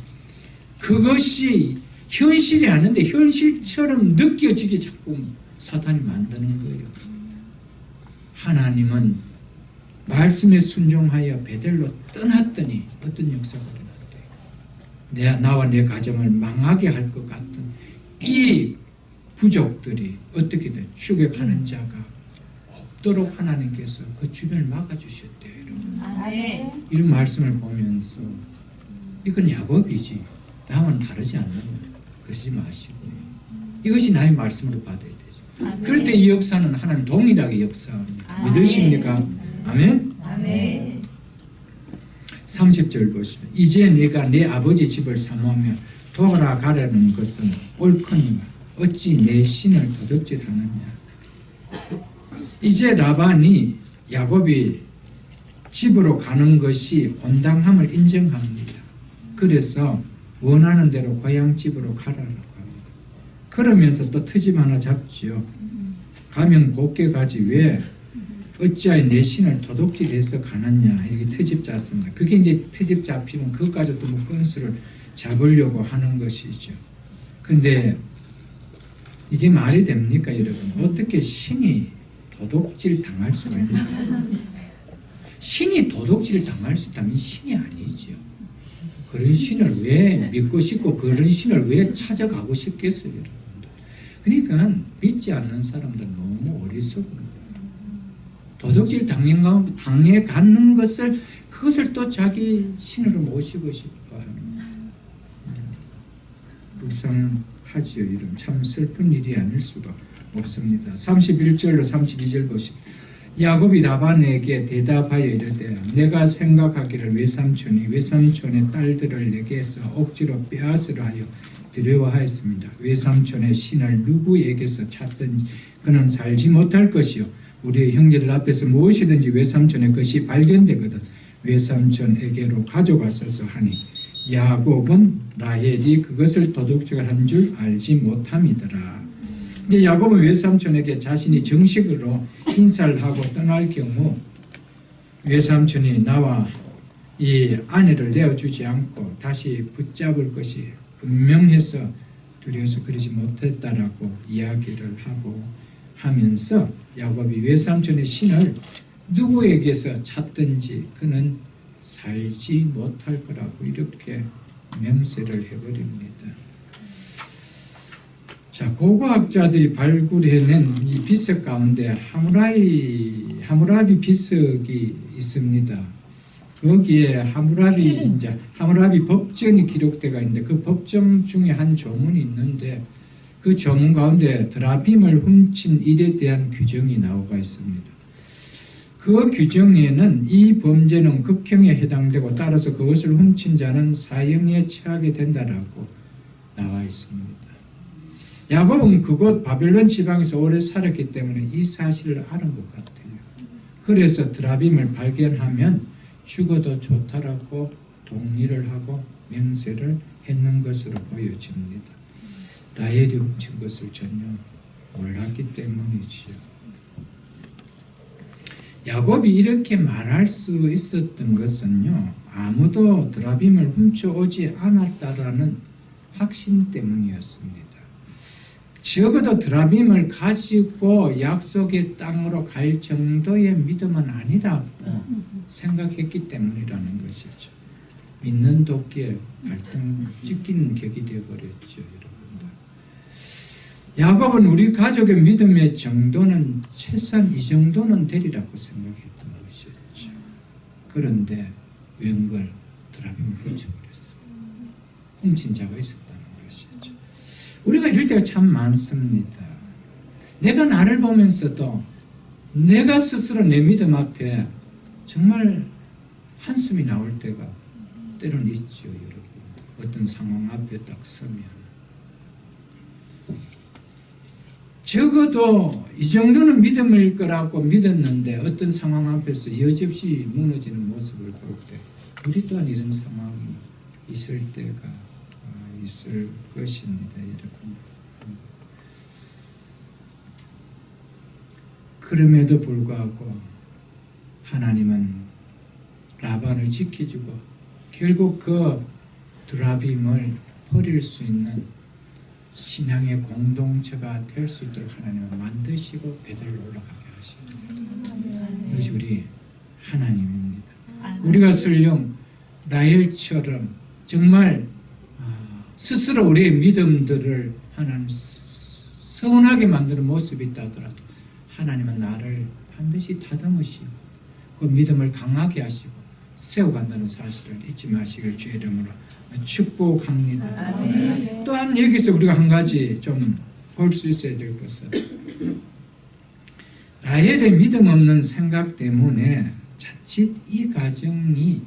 그것이 현실이 아닌데 현실처럼 느껴지게 자꾸 사탄이 만드는 거예요. 하나님은 말씀에 순종하여 베델로 떠났더니 어떤 역사가 일어났대요. 나와 내 가정을 망하게 할 것 같은 이 부족들이 어떻게 돼? 추격하는 자가 없도록 하나님께서 그 주변을 막아주셨대요. 아멘. 이런 말씀을 보면서 이건 야곱이지 나와는 다르지 않느냐 그러지 마시고 이것이 나의 말씀으로 받아야 되죠. 아멘. 그럴 때 이 역사는 하나님 동일하게 역사합니다. 아멘. 믿으십니까? 아멘. 아멘. 30절 보시면 이제 네가 내 아버지 집을 사모하며 돌아가려는 것은 옳거니와 어찌 내 신을 도둑질하느냐. 이제 라반이 야곱이 집으로 가는 것이 온당함을 인정합니다. 그래서 원하는 대로 고향 집으로 가라라고 합니다. 그러면서 또 트집 하나 잡지요. 가면 곱게 가지 왜 어찌하여 내 신을 도둑질해서 가느냐 이렇게 트집 잡습니다. 그게 이제 트집 잡히면 그것까지 또 뭐 건수를 잡으려고 하는 것이죠. 근데 이게 말이 됩니까 여러분? 어떻게 신이 도둑질 당할 수가 있나? 신이 도둑질 당할 수 있다면 신이 아니죠. 그런 신을 왜 믿고 싶고 그런 신을 왜 찾아가고 싶겠어요 여러분들? 그러니까 믿지 않는 사람들 너무 어리석은 거예요. 도둑질 당해 갖는 것을 그것을 또 자기 신으로 모시고 싶어하는 불쌍하지요. 이런 참 슬픈 일이 아닐 수가 없습니다. 31절로 32절 보시면 야곱이 라반에게 대답하여 이르되 내가 생각하기를 외삼촌의 딸들을 내게서 억지로 빼앗으려 하여 두려워하였습니다. 외삼촌의 신을 누구에게서 찾든지 그는 살지 못할 것이요 우리의 형제들 앞에서 무엇이든지 외삼촌의 것이 발견되거든 외삼촌에게로 가져갔어서 하니 야곱은 라헬이 그것을 도둑질한 줄 알지 못함이더라. 이제 야곱은 외삼촌에게 자신이 정식으로 인사를 하고 떠날 경우 외삼촌이 나와 이 아내를 내어주지 않고 다시 붙잡을 것이 분명해서 두려워서 그러지 못했다라고 이야기를 하고 하면서 야곱이 외삼촌의 신을 누구에게서 찾든지 그는 살지 못할 거라고 이렇게 맹세를 해버립니다. 자, 고고학자들이 발굴해낸 이 비석 가운데 하무라비 비석이 있습니다. 거기에 하무라비 법전이 기록되어 있는데 그 법전 중에 한 조문이 있는데 그 조문 가운데 드라빔을 훔친 일에 대한 규정이 나오고 있습니다. 그 규정에는 이 범죄는 극형에 해당되고 따라서 그것을 훔친 자는 사형에 처하게 된다라고 나와 있습니다. 야곱은 그곳 바벨론 지방에서 오래 살았기 때문에 이 사실을 아는 것 같아요. 그래서 드라빔을 발견하면 죽어도 좋다라고 동의를 하고 맹세를 했는 것으로 보여집니다. 라헬이 훔친 것을 전혀 몰랐기 때문이지요. 야곱이 이렇게 말할 수 있었던 것은요, 아무도 드라빔을 훔쳐오지 않았다라는 확신 때문이었습니다. 적어도 드라빔을 가지고 약속의 땅으로 갈 정도의 믿음은 아니라고 생각했기 때문이라는 것이죠. 믿는 도끼에 발등 찢기는 격이 되어버렸죠, 여러분들. 야곱은 우리 가족의 믿음의 정도는 최소한 이 정도는 되리라고 생각했던 것이었죠. 그런데 웬걸 드라빔을 훔쳐버렸어요. 훔친 자가 있었다는 것이죠. 우리가 이럴 때가 참 많습니다. 내가 나를 보면서도 내가 스스로 내 믿음 앞에 정말 한숨이 나올 때가 때로는 있죠, 여러분. 어떤 상황 앞에 딱 서면. 적어도 이 정도는 믿음일 거라고 믿었는데 어떤 상황 앞에서 여지없이 무너지는 모습을 볼 때 우리 또한 이런 상황이 있을 때가 있을 것입니다, 여러분. 그럼에도 불구하고 하나님은 라반을 지켜주고 결국 그 드라빔을 버릴 수 있는 신앙의 공동체가 될 수 있도록 하나님은 만드시고 베델로 올라가게 하십니다. 이것이 우리 하나님입니다. 우리가 설령 라헬처럼 정말 스스로 우리의 믿음들을 하나님 서운하게 만드는 모습이 있다 하더라도 하나님은 나를 반드시 다듬으시고 그 믿음을 강하게 하시고 세워간다는 사실을 잊지 마시길 주의 이름으로 축복합니다. 또한 여기서 우리가 한 가지 좀 볼 수 있어야 될 것은 라헬의 믿음 없는 생각 때문에 자칫 이 가정이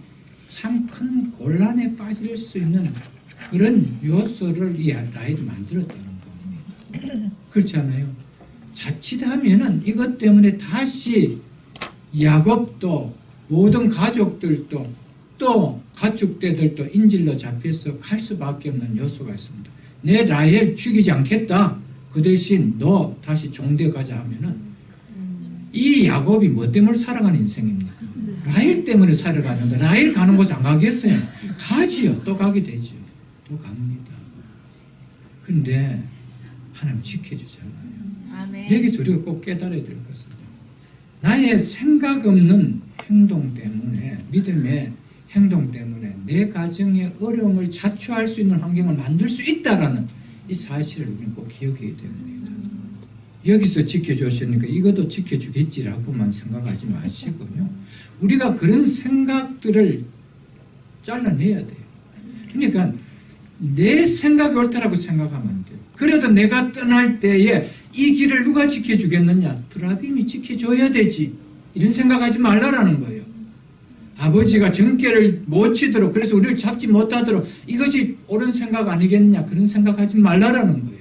참 큰 곤란에 빠질 수 있는 그런 요소를 이 라헬이 만들었다는 겁니다. 그렇지 않아요? 자칫하면은 이것 때문에 다시 야곱도 모든 가족들도 또 가축대들도 인질로 잡혀서 갈 수밖에 없는 요소가 있습니다. 내 라헬 죽이지 않겠다. 그 대신 너 다시 종대 가자 하면은 이 야곱이 뭐 때문에 살아가는 인생입니까? 라헬 때문에 살아가는데 라헬 가는 곳 안 가겠어요? 가지요. 또 가게 되죠. 또 갑니다. 근데 하나님 지켜주잖아요. 아멘. 여기서 우리가 꼭 깨달아야 될 것은 나의 생각 없는 행동 때문에 믿음의 행동 때문에 내 가정의 어려움을 자초할 수 있는 환경을 만들 수 있다라는 이 사실을 우리는 꼭 기억해야 됩니다. 여기서 지켜주시니까 이것도 지켜주겠지라고만 생각하지 마시고요. 우리가 그런 생각들을 잘라내야 돼요. 그러니까 내 생각이 옳다라고 생각하면 안 돼요. 그래도 내가 떠날 때에 이 길을 누가 지켜주겠느냐? 드라빔이 지켜줘야 되지. 이런 생각하지 말라라는 거예요. 아버지가 정계를 못 치도록 그래서 우리를 잡지 못하도록 이것이 옳은 생각 아니겠느냐? 그런 생각하지 말라라는 거예요.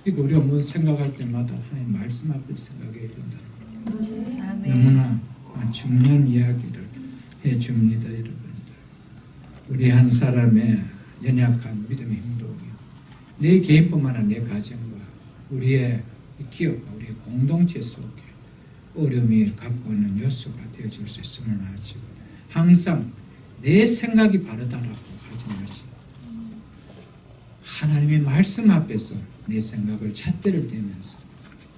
그러니까 우리가 뭐 생각할 때마다 하나님 말씀 앞에 생각해야 된다. 너무나 중요한 이야기를 해줍니다. 여러분들. 우리 한 사람의 연약한 믿음의 행동이 내 개인뿐만 아니라 내 가정과 우리의 기업과 우리의 공동체 속에 어려움이 갖고 있는 요소가 되어줄 수 있음을 알지고 항상 내 생각이 바르다라고 하지 마시고 하나님의 말씀 앞에서 내 생각을 잣대를 대면서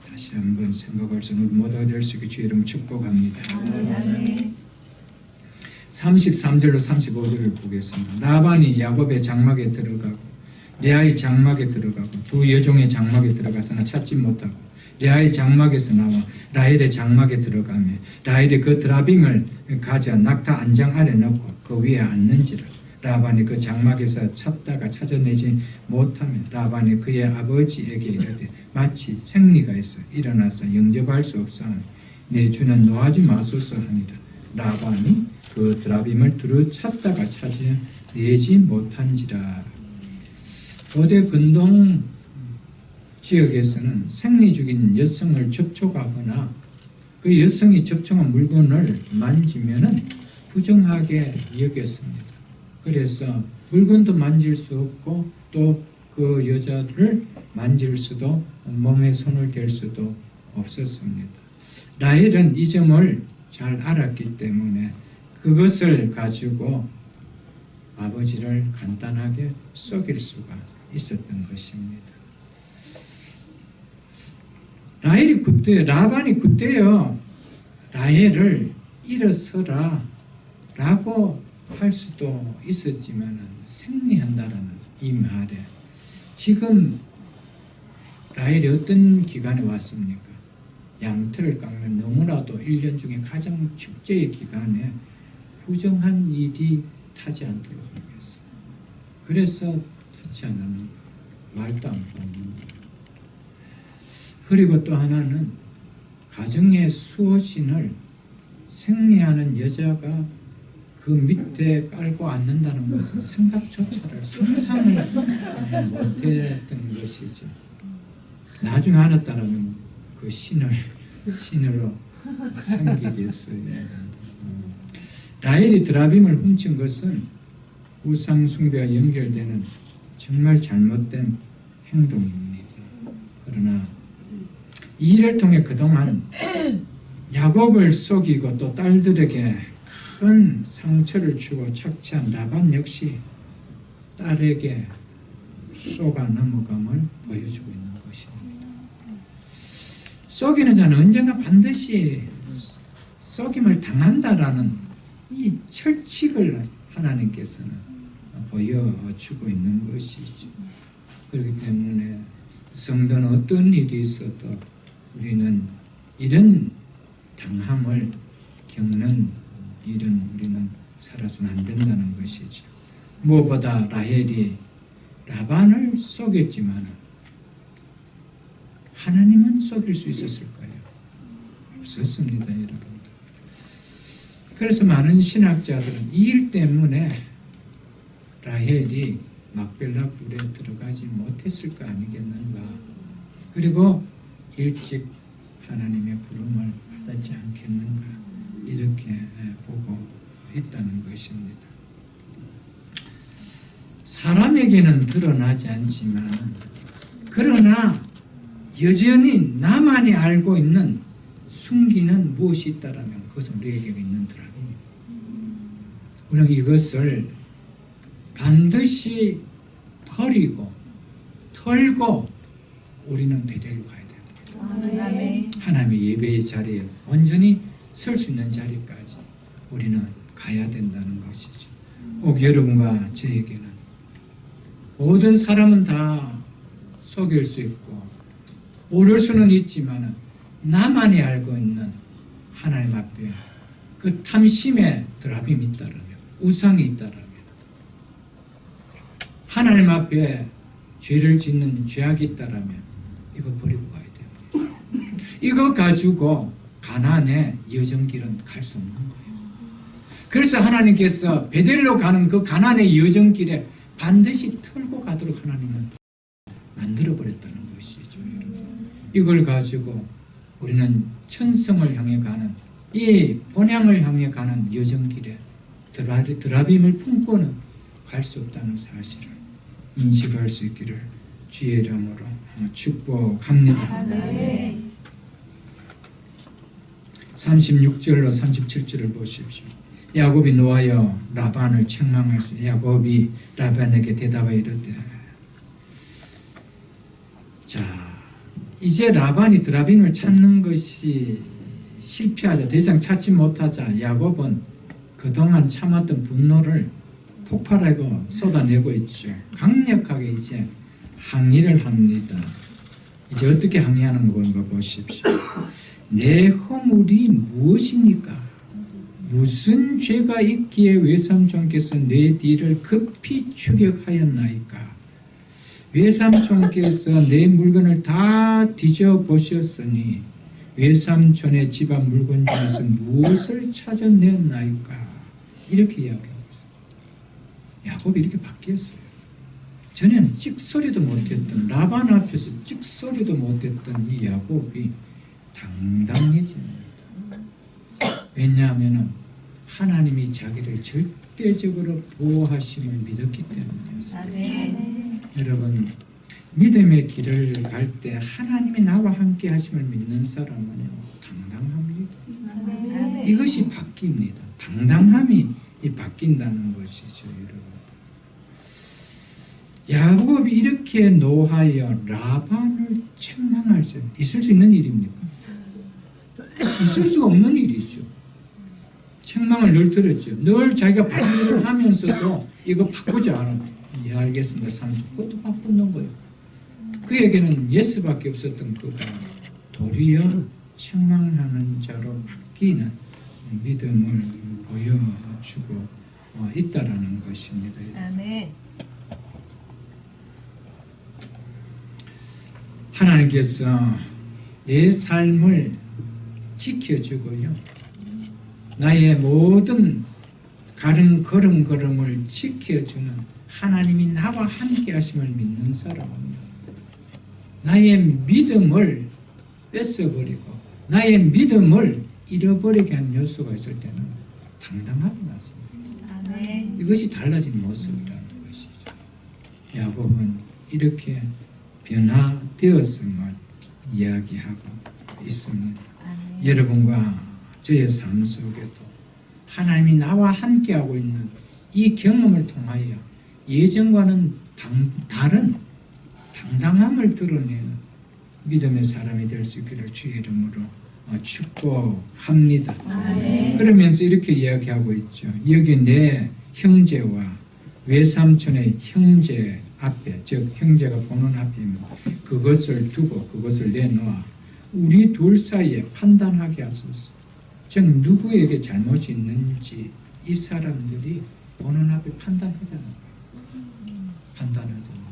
다시 한번 생각할 수 있는 모두가 될 수 있게 주의 이름 축복합니다. 33절로 35절을 보겠습니다. 라반이 야곱의 장막에 들어가고 레아의 장막에 들어가고 두 여종의 장막에 들어가서나 찾지 못하고 레아의 장막에서 나와 라헬의 장막에 들어가며 라헬이 그 드라빔을 가져 낙타 안장 아래 넣고 그 위에 앉는지라. 라반이 그 장막에서 찾다가 찾아내지 못하며 라반이 그의 아버지에게 이르되 마치 생리가 있어 일어나서 영접할 수 없사오니 내 주는 노하지 마소서 하니라. 라반이 그 드라빔을 두루 찾다가 찾아내지 못한지라. 고대 근동 지역에서는 생리 중인 여성을 접촉하거나 그 여성이 접촉한 물건을 만지면은 부정하게 여겼습니다. 그래서 물건도 만질 수 없고 또 그 여자를 만질 수도 몸에 손을 댈 수도 없었습니다. 라헬은 이 점을 잘 알았기 때문에 그것을 가지고 아버지를 간단하게 속일 수가 있었던 것입니다. 라반이 그때요 라헬을 일어서라 라고 할 수도 있었지만 생리한다라는 이 말에 지금 라헬이 어떤 기간에 왔습니까? 양털을 깎는 너무나도 1년 중에 가장 축제의 기간에 부정한 일이 타지 않도록 하겠어요. 그래서 타지 않는 말도 안 하는 그리고 또 하나는 가정의 수호신을 생리하는 여자가 그 밑에 깔고 앉는다는 것은 생각조차를 상상을 못했던 것이죠. 나중에 알았다라면 그 신으로 섬기겠어요. 라헬이 드라빔을 훔친 것은 우상 숭배와 연결되는 정말 잘못된 행동입니다. 그러나 이 일을 통해 그동안 야곱을 속이고 또 딸들에게 큰 상처를 주고 착취한 라반 역시 딸에게 속아 넘어감을 보여주고 있는 것입니다. 속이는 자는 언젠가 반드시 속임을 당한다라는 이 철칙을 하나님께서는 보여주고 있는 것이죠. 그렇기 때문에 성도는 어떤 일이 있어도 우리는 이런 당함을 겪는 일은 우리는 살아서는 안 된다는 것이죠. 무엇보다 라헬이 라반을 속였지만 하나님은 속일 수 있었을까요? 없었습니다, 여러분. 그래서 많은 신학자들은 이 일 때문에 라헬이 막벨라 굴에 들어가지 못했을 거 아니겠는가. 그리고 일찍 하나님의 부름을 받지 않겠는가. 이렇게 보고 있다는 것입니다. 사람에게는 드러나지 않지만 그러나 여전히 나만이 알고 있는 숨기는 무엇이 있다라면 그것은 우리에게 있는 드랍입니다. 우리는 이것을 반드시 버리고 털고 우리는 베델로 가야 됩니다. 아멘. 하나님의 예배의 자리에 온전히 설 수 있는 자리까지 우리는 가야 된다는 것이죠. 꼭 여러분과 저에게는 모든 사람은 다 속일 수 있고 오를 수는 있지만 나만이 알고 있는 하나님 앞에 그 탐심의 드랍임이 있다라면, 우상이 있다라면, 하나님 앞에 죄를 짓는 죄악이 있다라면 이거 버리고 가야 돼요. 이거 가지고 가나안의 여정길은 갈 수 없는 거예요. 그래서 하나님께서 베델로 가는 그 가나안의 여정길에 반드시 털고 가도록 하나님은 만들어버렸다는 것이죠. 이걸 가지고 우리는 천성을 향해 가는 이 본향을 향해 가는 여정길에 드라빔을 품고는 갈 수 없다는 사실을 인식할 수 있기를 주의 이름으로 축복합니다. 36절로 37절을 보십시오. 야곱이 노하여 라반을 책망하였으니 야곱이 라반에게 대답하여 이르되, 자 이제 라반이 드라빔을 찾는 것이 실패하자, 더 이상 찾지 못하자 야곱은 그동안 참았던 분노를 폭발하고 쏟아내고 있죠. 강력하게 이제 항의를 합니다. 이제 어떻게 항의하는 건가 보십시오. 내 허물이 무엇입니까? 무슨 죄가 있기에 외삼촌께서 내 뒤를 급히 추격하였나이까? 외삼촌께서 내 물건을 다 뒤져보셨으니 외삼촌의 집안 물건 중에서 무엇을 찾아내었나이까? 이렇게 이야기하고 있어요. 야곱이 이렇게 바뀌었어요. 전에는 찍소리도 못했던, 라반 앞에서 찍소리도 못했던 이 야곱이 당당해집니다. 왜냐하면 하나님이 자기를 절대적으로 보호하심을 믿었기 때문이었어요. 아멘. 여러분, 믿음의 길을 갈 때 하나님이 나와 함께 하심을 믿는 사람은 당당합니다. 아멘. 이것이 바뀝니다. 당당함이 바뀐다는 것이죠, 여러분. 야곱이 이렇게 노하여 라반을 책망할 수 있을 수 있는 일입니까? 있을 수가 없는 일이죠. 책망을 늘 들었죠. 늘 자기가 바른 일을 하면서도 이거 바꾸지 않아. 예, 알겠습니다. 그것도 바꾸는 거예요. 그에게는 예스밖에 없었던 그가 도리어 책망하는 자로 바뀌는 믿음을 보여주고 있다라는 것입니다. 아멘. 하나님께서 내 삶을 지켜주고요. 나의 모든 걸음걸음을 지켜주는 하나님이 나와 함께 하심을 믿는 사람은 나의 믿음을 뺏어버리고 나의 믿음을 잃어버리게 한 요소가 있을 때는 당당하게 맞습니다. 아멘. 이것이 달라진 모습이라는 것이죠. 야곱은 이렇게 변화되었음을 이야기하고 있습니다. 아멘. 여러분과 저의 삶 속에도 하나님이 나와 함께하고 있는 이 경험을 통하여 예전과는 다른 당당함을 드러내는 믿음의 사람이 될 수 있기를 주의 이름으로 축복합니다. 아멘. 그러면서 이렇게 이야기하고 있죠. 여기 내 형제와 외삼촌의 형제 앞에, 즉 형제가 보는 앞이면 그것을 두고 그것을 내놓아 우리 둘 사이에 판단하게 하소서. 즉 누구에게 잘못이 있는지 이 사람들이 보는 앞에 판단하잖아요. 판단하잖아요.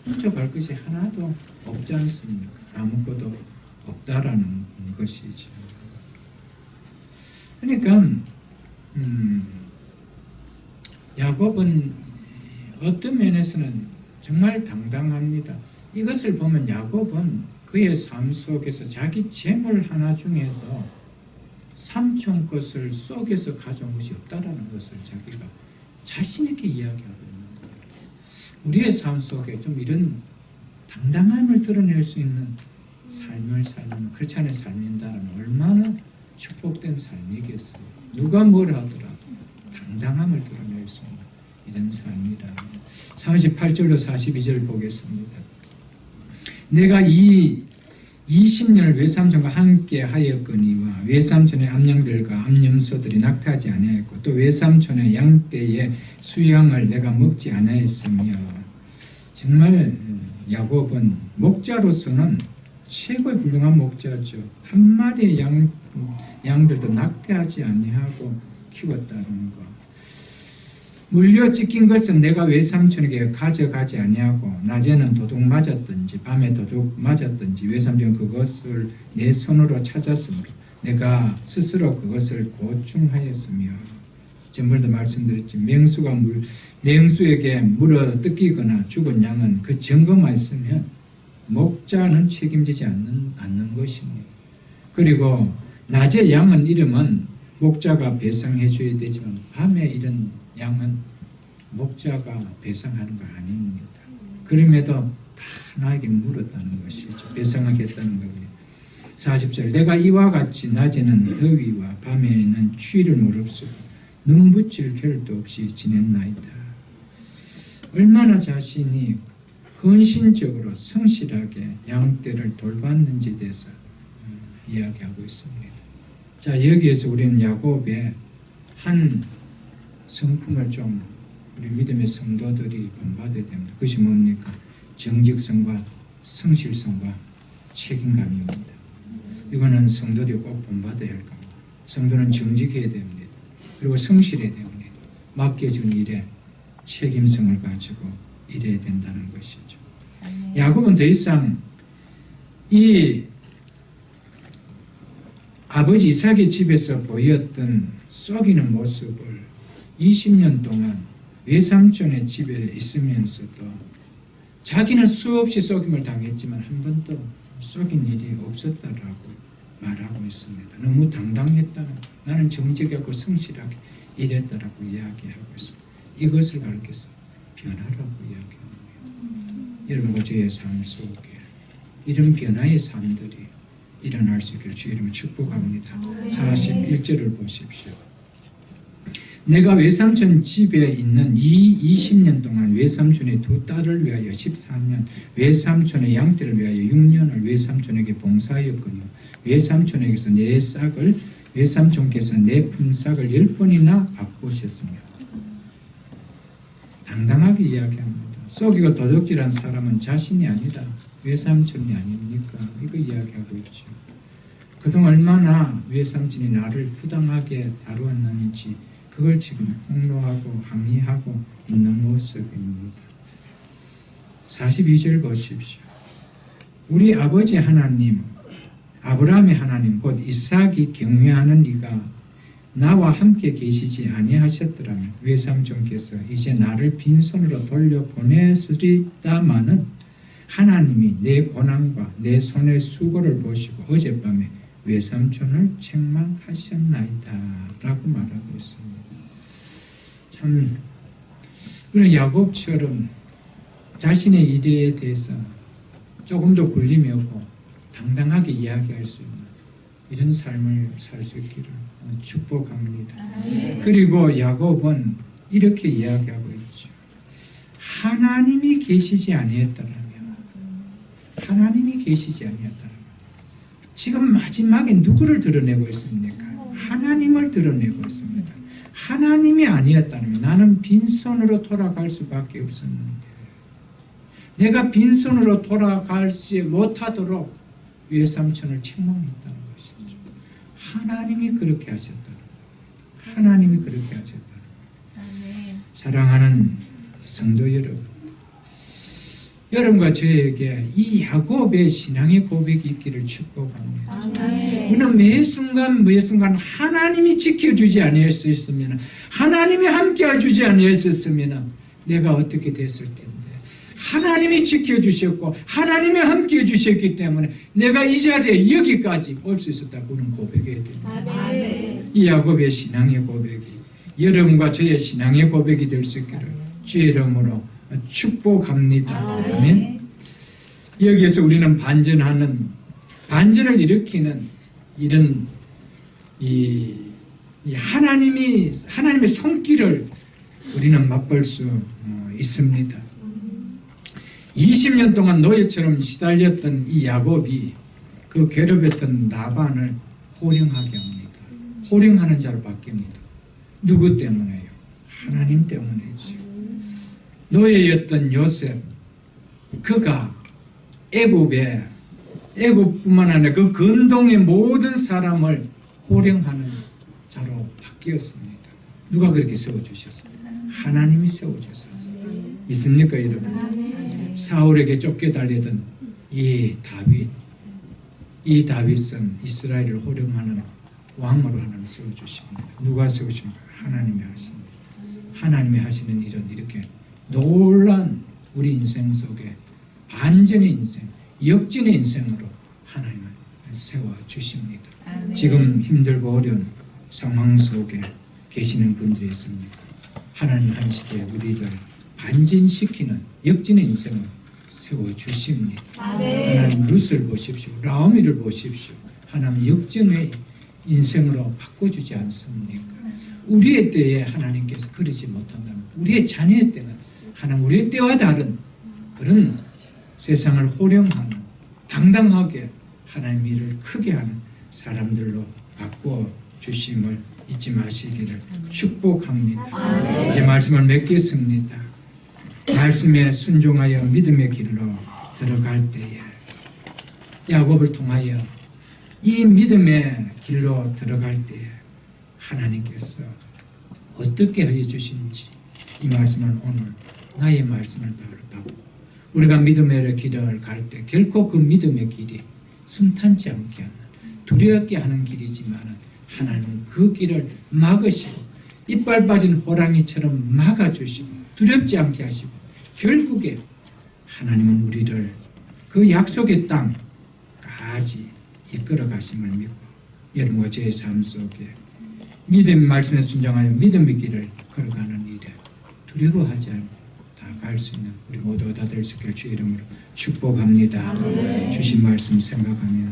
훔쳐갈 것이 하나도 없지 않습니까? 아무것도 없다라는 것이죠. 그러니까 야곱은 어떤 면에서는 정말 당당합니다. 이것을 보면 야곱은 그의 삶 속에서 자기 재물 하나 중에도 삼촌 것을 속에서 가져온 것이 없다라는 것을 자기가 자신 있게 이야기하고 있는 거예요. 우리의 삶 속에 좀 이런 당당함을 드러낼 수 있는 삶을 살면 크리스찬의 삶인다는 얼마나 축복된 삶이겠어요. 누가 뭘 하더라도 당당함을 드러낼 수 있는 이런 삶이라. 38절로 42절 보겠습니다. 내가 이 20년을 외삼촌과 함께 하였거니와 외삼촌의 암양들과 암염소들이 낙타하지 아니하였고 또 외삼촌의 양떼의 수양을 내가 먹지 아니하였으며. 정말 야곱은 목자로서는 최고의 훌륭한 목자죠. 한 마리의 양들도 낙태하지 아니하고 키웠다는 것. 물려 찢긴 것은 내가 외삼촌에게 가져가지 아니하고 낮에는 도둑 맞았든지 밤에 도둑 맞았든지 외삼촌은 그것을 내 손으로 찾았으므로 내가 스스로 그것을 보충하였으며. 전번에도 말씀드렸지, 맹수에게 물어 뜯기거나 죽은 양은 그 증거만 있으면 목자는 책임지지 않는 것입니다. 그리고 낮에 양은 잃으면 목자가 배상해 줘야 되지만 밤에 잃은 양은 목자가 배상하는 거 아닙니다. 그럼에도 다 나에게 물었다는 것이죠. 배상하겠다는 겁니다. 40절 내가 이와 같이 낮에는 더위와 밤에는 추위를 무릅쓰고 눈 붙일 겨를도 없이 지냈나이다. 얼마나 자신이 헌신적으로 성실하게 양떼를 돌봤는지에 대해서 이야기하고 있습니다. 자, 여기에서 우리는 야곱의 한 성품을 좀 우리 믿음의 성도들이 본받아야 됩니다. 그것이 뭡니까? 정직성과 성실성과 책임감입니다. 이거는 성도들이 꼭 본받아야 할 겁니다. 성도는 정직해야 됩니다. 그리고 성실해야 됩니다. 맡겨준 일에 책임성을 가지고 일해야 된다는 것이죠. 야곱은 더 이상 이 아버지 이삭의 집에서 보였던 썩이는 모습을 20년 동안 외삼촌의 집에 있으면서도 자기는 수없이 썩임을 당했지만 한 번도 썩인 일이 없었다라고 말하고 있습니다. 너무 당당했다는, 나는 정직하고 성실하게 일했다라고 이야기하고 있습니다. 이것을 가르쳐서 변화라고 이야기합니다. 여러분과 저의 삶 속에 이런 변화의 삶들이 일어날 수 있기를 주의 이름으로 축복합니다. 41절을 보십시오. 내가 외삼촌 집에 있는 이 20년 동안 외삼촌의 두 딸을 위하여 14년, 외삼촌의 양떼를 위하여 6년을 외삼촌에게 봉사하였거니와 외삼촌에게서 내 싹을, 외삼촌께서 내 품삯을 10번이나 바꾸셨으며. 당당하게 이야기합니다. 썩이고 도둑질한 사람은 자신이 아니다, 외삼촌이 아닙니까? 이거 이야기하고 있죠. 그동안 얼마나 외삼촌이 나를 부당하게 다루었는지 그걸 지금 폭로하고 항의하고 있는 모습입니다. 42절 보십시오. 우리 아버지 하나님, 아브라함의 하나님 곧 이삭이 경외하는 이가 나와 함께 계시지 아니하셨더라면 외삼촌께서 이제 나를 빈손으로 돌려보냈으리다마는 하나님이 내 고난과 내 손의 수고를 보시고 어젯밤에 외삼촌을 책망하셨나이다 라고 말하고 있습니다. 참 그런 야곱처럼 자신의 일에 대해서 조금도 굴림이 없고 당당하게 이야기할 수 있는 이런 삶을 살 수 있기를 축복합니다. 그리고 야곱은 이렇게 이야기하고 있죠. 하나님이 계시지 아니했더라면, 하나님이 계시지 아니했더라면, 지금 마지막에 누구를 드러내고 있습니까? 하나님을 드러내고 있습니다. 하나님이 아니었다면 나는 빈손으로 돌아갈 수밖에 없었는데, 내가 빈손으로 돌아가지 못하도록 외삼촌을 책망했다는 것이죠. 하나님이 그렇게 하셨다. 하나님이 그렇게 하셨다. 사랑하는 성도 여러분, 여러분과 저에게 이 야곱의 신앙의 고백이 있기를 축복합니다. 우리는 매 순간 하나님이 지켜주지 아니했으면, 하나님이 함께 해주지 아니했으면 내가 어떻게 됐을 텐데, 하나님이 지켜주셨고 하나님이 함께 해주셨기 때문에 내가 이 자리에 여기까지 올 수 있었다고는 고백해야 됩니다. 이 야곱의 신앙의 고백이 여러분과 저의 신앙의 고백이 될 수 있기를 주의 이름으로 축복합니다. 아멘. 여기에서 우리는 반전을 일으키는 이런 하나님의 손길을 우리는 맛볼 수 있습니다. 20년 동안 노예처럼 시달렸던 이 야곱이 그 괴롭혔던 라반을 호령하게 합니다. 호령하는 자로 바뀝니다. 누구 때문에요? 하나님 때문이죠. 노예였던 요셉, 그가 애굽뿐만 아니라 그 근동의 모든 사람을 호령하는 자로 바뀌었습니다. 누가 그렇게 세워주셨어요? 하나님이 세워주셨어요. 믿습니까, 여러분? 사울에게 쫓겨달리던 이 다윗은 이스라엘을 호령하는 왕으로 하나님 세워주십니다. 누가 세우십니까? 하나님이 하십니다. 하나님이 하시는 일은 이렇게 놀란 우리 인생 속에 반전의 인생, 역진의 인생으로 하나님을 세워주십니다. 지금 힘들고 어려운 상황 속에 계시는 분들이 있습니다. 하나님 한 시대에 우리를 반전시키는 역진의 인생을 세워주십니다. 하나님 룻을 보십시오. 라오미를 보십시오. 하나님 역전의 인생으로 바꿔주지 않습니까? 우리의 때에 하나님께서 그러지 못한다면 우리의 자녀의 때는 하나님 우리의 때와 다른 그런 세상을 호령하는 당당하게 하나님 일을 크게 하는 사람들로 바꿔주심을 잊지 마시기를 축복합니다. 이제 말씀을 맺겠습니다. 말씀에 순종하여 믿음의 길로 들어갈 때에 야곱을 통하여 이 믿음의 길로 들어갈 때에 하나님께서 어떻게 하여 주시는지 이 말씀을 오늘 나의 말씀을 바로 우리가 믿음의 길을 갈 때 결코 그 믿음의 길이 순탄치 않게 하는 두렵게 하는 길이지만 하나님은 그 길을 막으시고 이빨 빠진 호랑이처럼 막아주시고 두렵지 않게 하시고 결국에 하나님은 우리를 그 약속의 땅까지 이끌어 가심을 믿고 여러분과 제 삶 속에 믿음 말씀에 순종하여 믿음의 길을 걸어가는 일에 두려워하지 않고 다 갈 수 있는 우리 모두가 다 될 수 있게 주의 이름으로 축복합니다. 주신 말씀 생각하며